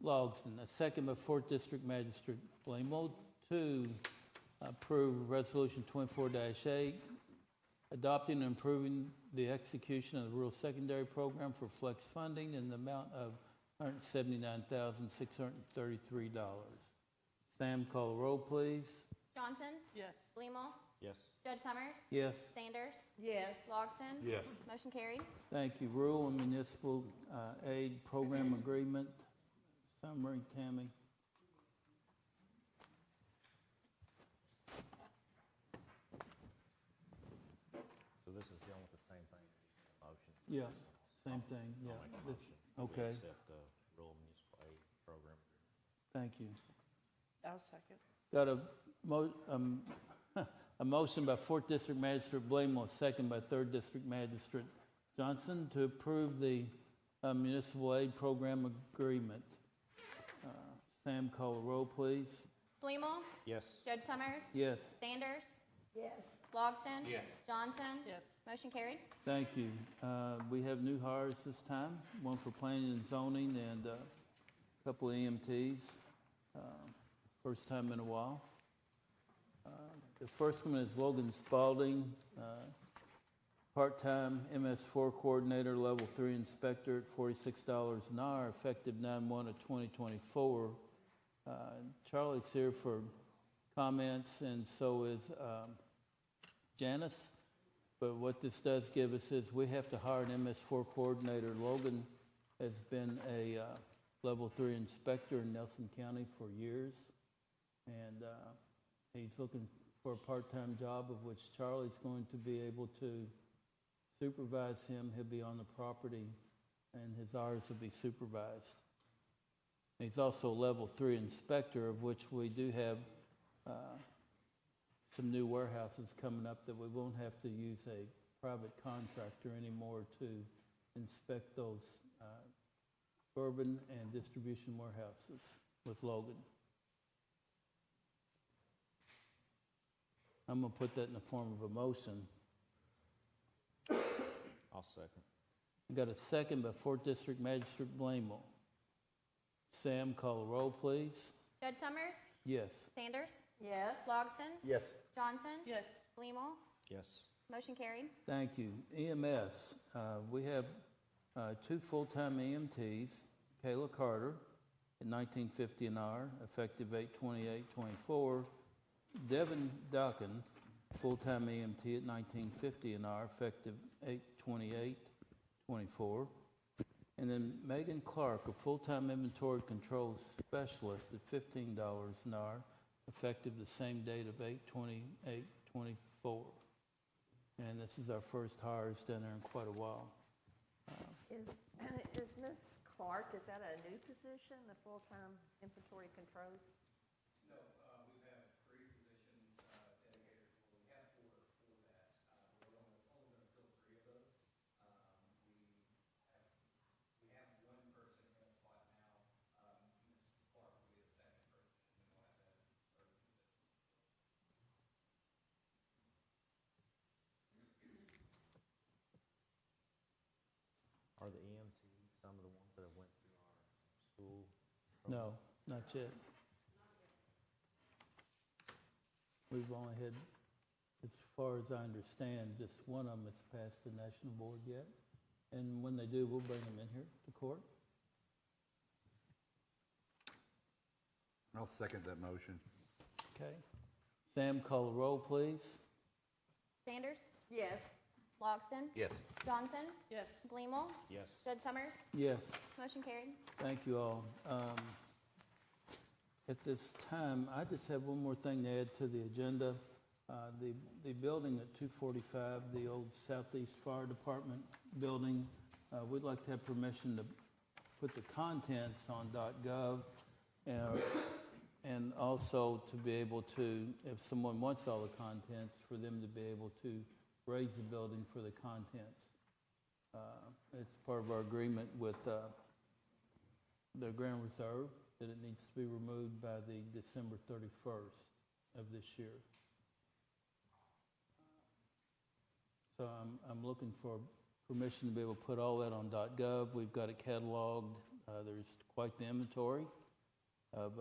Logsdon, a second by 4th District Magistrate Blamel to approve Resolution 24-8, adopting and approving the execution of the rural secondary program for flex funding in the amount of $179,633. Sam, call the roll, please. Johnson? Yes. Blamel? Yes. Judge Summers? Yes. Sanders? Yes. Logston? Yes. Motion carried. Thank you. Rural and Municipal Aid Program Agreement. Summary, Tammy. So this is dealing with the same thing, motion. Yeah, same thing, yeah. I'll make a This- motion. Okay, We accept the rural municipal aid program. thank you. I'll second. Got a motion by 4th District Magistrate Blamel, a second by 3rd District Magistrate Johnson to approve the municipal aid program agreement. Sam, call the roll, please. Blamel? Yes. Judge Summers? Yes, Sanders? Yes. Logston? Yes. Johnson? Yes. Motion carried. thank you. We have new hires this time, one for planning and zoning and a couple of EMTs. First time in a while. The first one is Logan Spalding, part-time MS4 coordinator, level 3 inspector at $46 an hour, effective 9/1 of 2024. Charlie's here for comments, and so is Janice. But what this does give us is we have to hire an MS4 coordinator. Logan has been a level 3 inspector in Nelson County for years, and he's looking for a part-time job, of which Charlie's going to be able to supervise him. He'll be on the property, and his hours will be supervised. He's also a level 3 inspector, of which we do have some new warehouses coming up that we won't have to use a private contractor anymore to inspect those urban and distribution warehouses with Logan. I'm going to put that in the form of a motion. I'll second. I got a second by 4th District Magistrate Blamel. Sam, call the roll, please. Judge Summers? Yes. Sanders? Yes. Logston? Yes. Johnson? Yes. Blamel? Yes. Motion carried. Thank you. EMS, we have 2 full-time EMTs, Kayla Carter at $19.50 an hour, effective 8/28/24. Devin Duncan, full-time EMT at $19.50 an hour, effective 8/28/24. And then Megan Clark, a full-time inventory control specialist at $15 an hour, effective the same date of 8/28/24. And this is our first hire. It's done there in quite a while. Is Ms. Clark, is that a new position, the full-time inventory controls? No, we have 3 positions dedicated, well, we have 4 for that. We're only going to fill 3 of those. We have 1 person in a slot now. Ms. Clark will be the second person in No, not yet. We've only had, as far as I understand, just one of them that's passed the national board yet. And when they do, we'll bring them in here to court. I'll second that motion. Okay. Sam, call the roll, please. Sanders, Yes. Logston, Yes. Johnson, Yes. Gleamle, Yes. Judge Summers, Yes. motion carried. Thank you all. At this time, I just have one more thing to add to the agenda. The building at 245, the old Southeast Fire Department building, we'd like to have permission to put the contents on .gov and also to be able to, if someone wants all the contents, for them to be able to raise the building for the contents. It's part of our agreement with the Grand Reserve that it needs to be removed by the December 31st of this year. So I'm looking for permission to be able to put all that on .gov. We've got it cataloged. There's quite the inventory of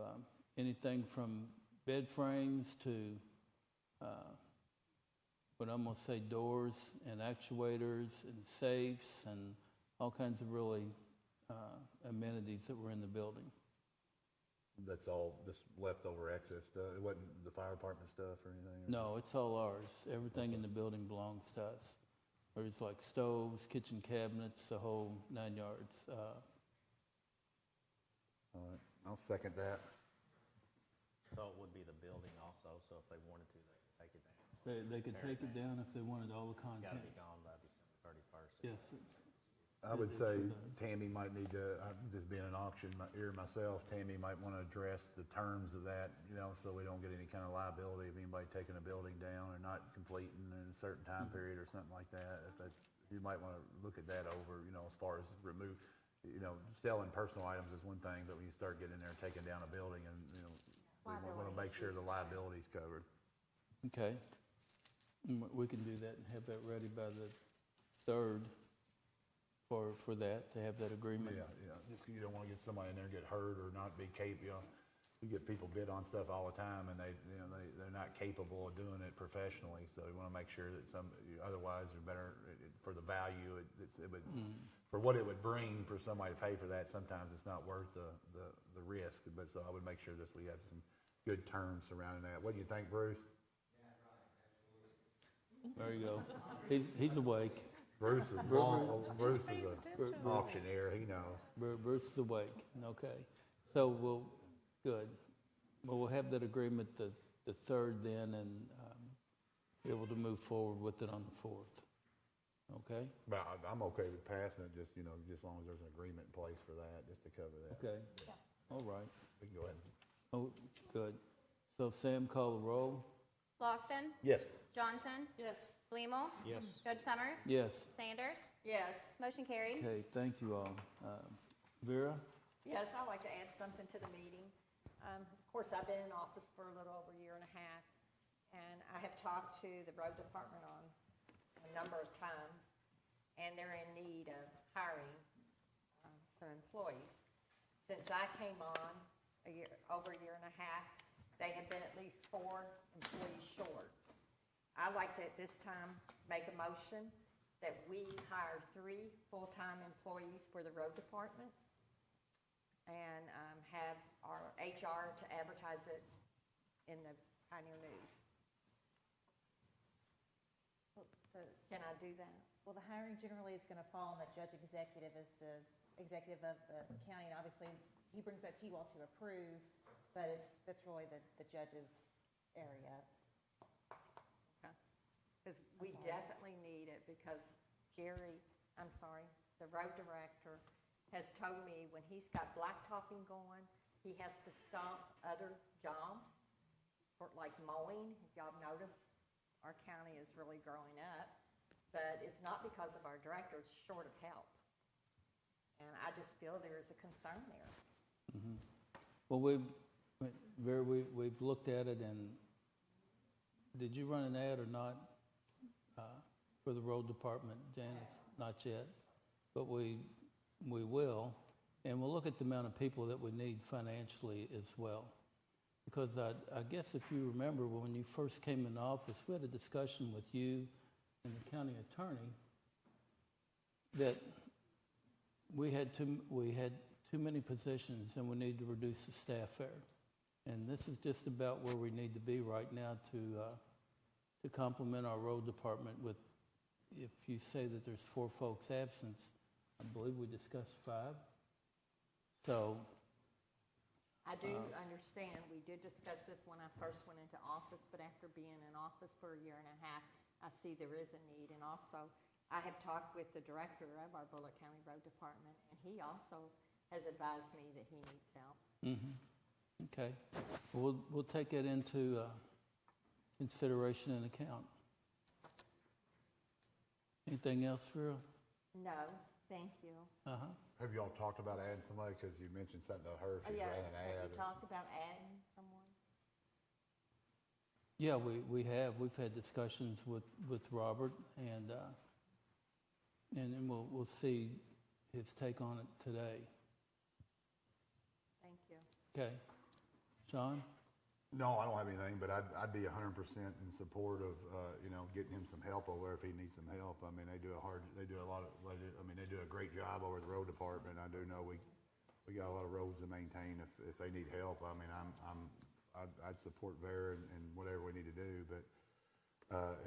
anything from bed frames to what I'm going to say doors and actuators and safes and all kinds of really amenities that were in the building. That's all this leftover excess stuff. It wasn't the fire department stuff or anything? Or No, it's all ours. Everything in the building belongs to us. There's like stoves, kitchen cabinets, the whole 9 yards. All right, I'll second that. So it would be the building also, so if they wanted to, they could take it down. They could take it down if they wanted all the It's gotta be contents. gone by December 31st. Yes. I would say Tammy might need to, just being an auction ear myself, Tammy might want to address the terms of that, so we don't get any kind of liability of anybody taking a building down or not completing in a certain time period or something like that. You might want to look at that over, as far as selling personal items is one thing, but when you start getting in there and taking down a building and, we want to make sure the liability's covered. Okay. We can do that and have that ready by the 3rd for that, to have that agreement. Yeah, just 'cause you don't want to get somebody in there and get hurt or not be capable. You get people bid on stuff all the time and they're not capable of doing it professionally. So we want to make sure that otherwise they're better for the value. For what it would bring for somebody to pay for that, sometimes it's not worth the risk. But so I would make sure that we have some good terms surrounding that. What do you think, Bruce? There you go. He's awake. Bruce is an auctioneer, he knows. Bruce is awake. Okay. So good. Well, we'll have that agreement the 3rd then and be able to move forward with it on the 4th. Okay? But I'm okay with passing it, just as long as there's an agreement in place for that, just to cover that. Okay. All right. We can go ahead. Oh, good. So Sam, call the roll. Logston, Yes. Johnson, Yes. Gleamle, Yes. Judge Summers, Yes. Sanders, Yes. motion carried. Okay, thank you all. Vera? Yes, I'd like to add something to the meeting. Of course, I've been in office for a little over a year and a half, and I have talked to the road department on a number of times, and they're in need of hiring some employees. Since I came on over a year and a half, they have been at least 4 employees short. I'd like to, at this time, make a motion that we hire 3 full-time employees for the road department and have our HR to advertise it in the Pioneer News. Can I do that? Well, the hiring generally is going to fall on the judge executive as the executive of the county, and obviously, he brings that to you all to approve, but that's really the judge's area. Because we definitely need it, because the road director has told me when he's got blacktopping going, he has to stop other jobs, for like mowing. If y'all have noticed, our county is really growing up, but it's not because of our director, it's short of help. And I just feel there's a concern there. Mm-hmm. Well, we've looked at it, and did you run an ad or not for the road department, Janice? Not yet, but we will. And we'll look at the amount of people that we need financially as well. Because I guess if you remember, when you first came in office, we had a discussion with you and the county attorney that we had too many positions and we need to reduce the staff there. And this is just about where we need to be right now to complement our road department with, if you say that there's 4 folks absent, I believe we discussed 5. So I do understand, we did discuss this when I first went into office, but after being in office for a year and a half, I see there is a need. And also, I have talked with the director of our Bullitt County Road Department, and he also has advised me that he needs help. Okay, we'll take that into consideration and account. Anything else, Vera? No, thank you. Have you all talked about adding somebody? Because you mentioned something to her, Oh, she's yeah, ran an ad. have you talked about adding someone? Yeah, we have. We've had discussions with Robert, and then we'll see his take on it today. Thank you. Okay, Sean? No, I don't have anything, but I'd be 100% in support of, getting him some help over there if he needs some help. I mean, they do a great job over at the road department. I do know we got a lot of roads to maintain if they need help. I mean, I'd support Vera and whatever we need to do, but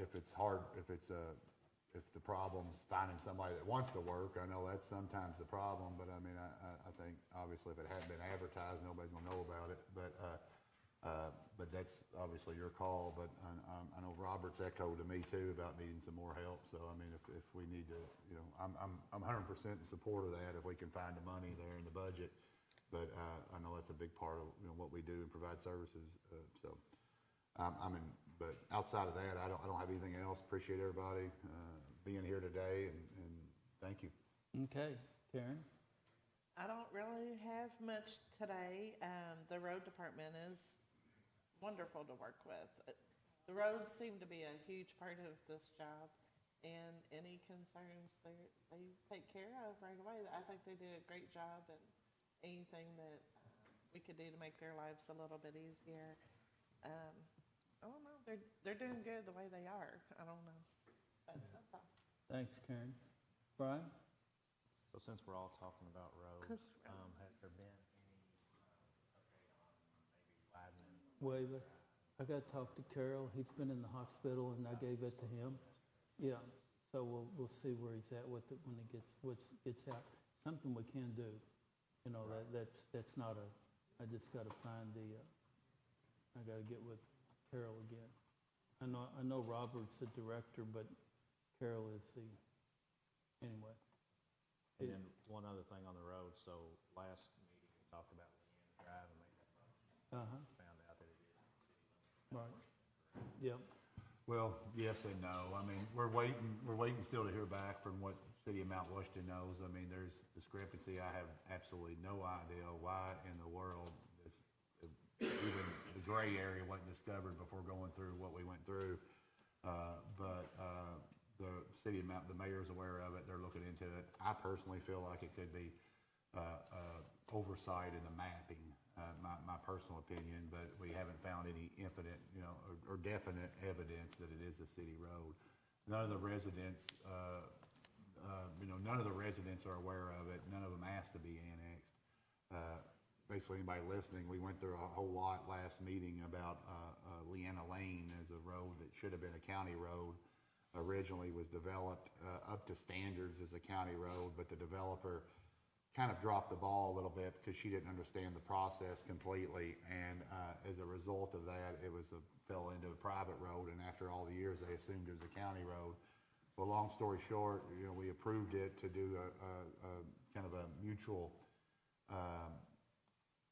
if it's hard, if the problem's finding somebody that wants to work, I know that's sometimes the problem, but I mean, I think obviously if it hadn't been advertised, nobody's gonna know about it, but that's obviously your call. But I know Robert's echoed to me too about needing some more help. So I mean, if we need to, I'm 100% in support of that if we can find the money there in the budget. But I know that's a big part of what we do and provide services. So but outside of that, I don't have anything else. Appreciate everybody being here today, and thank you. Okay, Karen? I don't really have much today. The road department is wonderful to work with. The roads seem to be a huge part of this job, and any concerns they take care of right away. I think they do a great job, and anything that we could do to make their lives a little bit easier. I don't know. They're doing good the way they are. I don't know. But that's all. Thanks, Karen. Brian? So since we're all talking about roads, has there been any update on maybe widening? Waiver. I got to talk to Carol. He's been in the hospital, and I gave it to him. Yeah. So we'll see where he's at with it when it gets out. Something we can do. That's not a. I just got to find the. I got to get with Carol again. I know Robert's the director, but Carol is the. Anyway. And then one other thing on the road. So last meeting we talked about Leanne Drive and made that motion. Found out that it is city limits. Right. Yep. Well, yes and no. I mean, we're waiting still to hear back from what City of Mount Washington knows. I mean, there's discrepancy. I have absolutely no idea why in the world even the gray area wasn't discovered before going through what we went through. But the City of Mount, the mayor's aware of it. They're looking into it. I personally feel like it could be oversight in the mapping. My personal opinion, but we haven't found any infinite, or definite evidence that it is a city road. None of the residents, none of the residents are aware of it. None of them asked to be annexed. Basically, anybody listening, we went through a whole lot last meeting about Leanna Lane as a road that should have been a county road. Originally was developed up to standards as a county road, but the developer kind of dropped the ball a little bit because she didn't understand the process completely, and as a result of that, it fell into a private road, and after all the years, they assumed it was a county road. Well, long story short, we approved it to do a kind of a mutual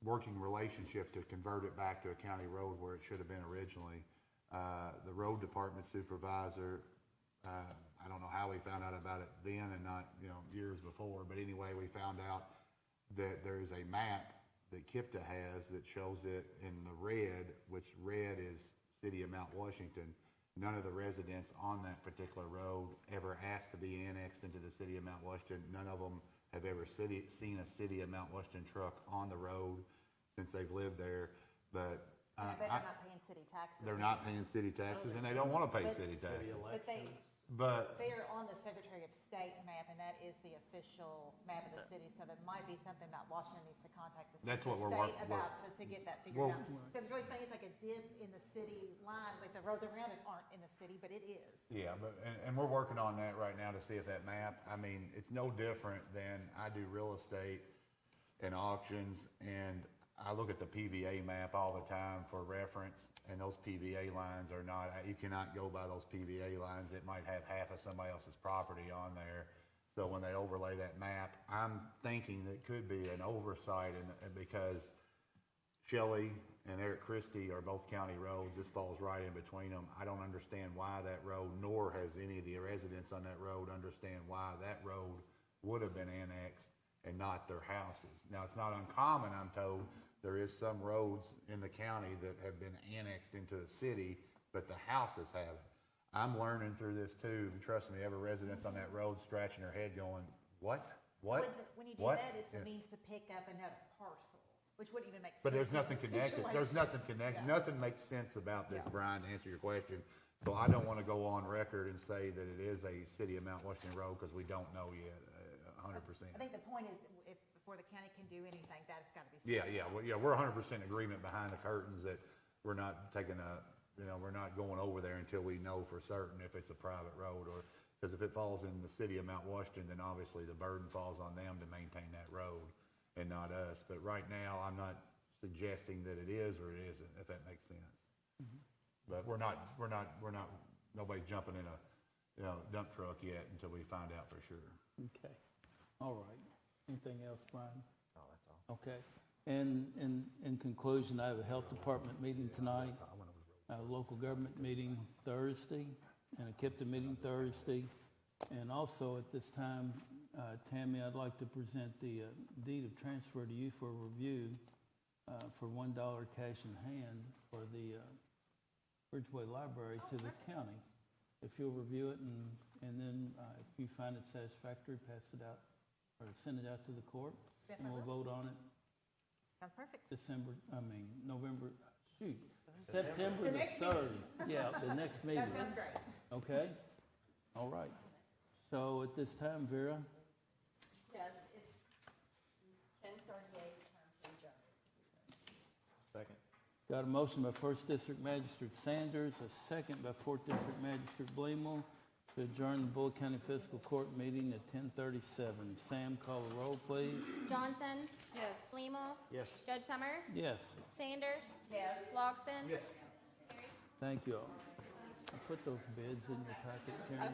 working relationship to convert it back to a county road where it should have been originally. The road department supervisor, I don't know how we found out about it then and not, years before, but anyway, we found out that there's a map that KIPTA has that shows it in the red, which red is City of Mount Washington, none of the residents on that particular road ever asked to be annexed into the city of Mount Washington. None of them have ever seen a city of Mount Washington truck on the road since they've lived there. But And I bet they're not paying city taxes. they're not paying city taxes, and they don't want to pay city taxes. But they're on the Secretary of State map, and that is the official map of the city, so there might be something about Washington needs to contact the That's Secretary what of we're State work- about to get that figured out. Because it's really funny, it's like a dip in the city lines, like the roads around it aren't in the city, but it is. Yeah, and we're working on that right now to see if that map, I mean, it's no different than I do real estate and auctions, and I look at the PVA map all the time for reference, and those PVA lines are not, you cannot go by those PVA lines. It might have half of somebody else's property on there. So when they overlay that map, I'm thinking that it could be an oversight, and because Shelley and Eric Christie are both county roads, this falls right in between them. I don't understand why that road, nor has any of the residents on that road understand why that road would have been annexed and not their houses. Now, it's not uncommon, I'm told, there is some roads in the county that have been annexed into the city, but the houses haven't. I'm learning through this too, and trust me, every resident's on that road scratching their head going, what? When you do What? that, it's a Yeah. means to pick up another parcel, which wouldn't even make sense. But there's in nothing this connected, there's situation. nothing connected, Yeah. nothing makes sense about this, Yeah. Brian, to answer your question. So I don't wanna go on record and say that it is a city of Mount Washington road, cause we don't know yet, 100%. I think the point is, if, before the county can do anything, that's gotta be. Yeah, we're 100% agreement behind the curtains that we're not taking we're not going over there until we know for certain if it's a private road, or, because if it falls in the city of Mount Washington, then obviously the burden falls on them to maintain that road and not us. But right now, I'm not suggesting that it is or it isn't, if that makes sense. But we're not, nobody's jumping in a, dump truck yet until we find out for sure. Okay, all right. Anything else, Brian? No, that's all. Okay, and in conclusion, I have a health department meeting tonight, a local government meeting Thursday, and a KIPTA meeting Thursday. And also at this time, Tammy, I'd like to present the deed of transfer to you for review for $1 cash in hand for the Bridgeway Library to the county. If you'll review it and then if you find it satisfactory, pass it out or send it out to the court, and we'll vote on it Sounds perfect. November, September the 3rd. Yeah, the next meeting. That sounds great. Okay? All right. So at this time, Vera, Yes, it's 10:38, time to adjourn. Second. got a motion by First District Magistrate Sanders, a second by Fourth District Magistrate Bleemel to adjourn the Bullitt County Fiscal Court meeting at 10:37. Sam, call the roll, please. Johnson? Yes. Bleemel? Yes. Judge Summers? Yes, Sanders? Yes. Logston? Yes. thank you all. I put those bids in your packet, Karen.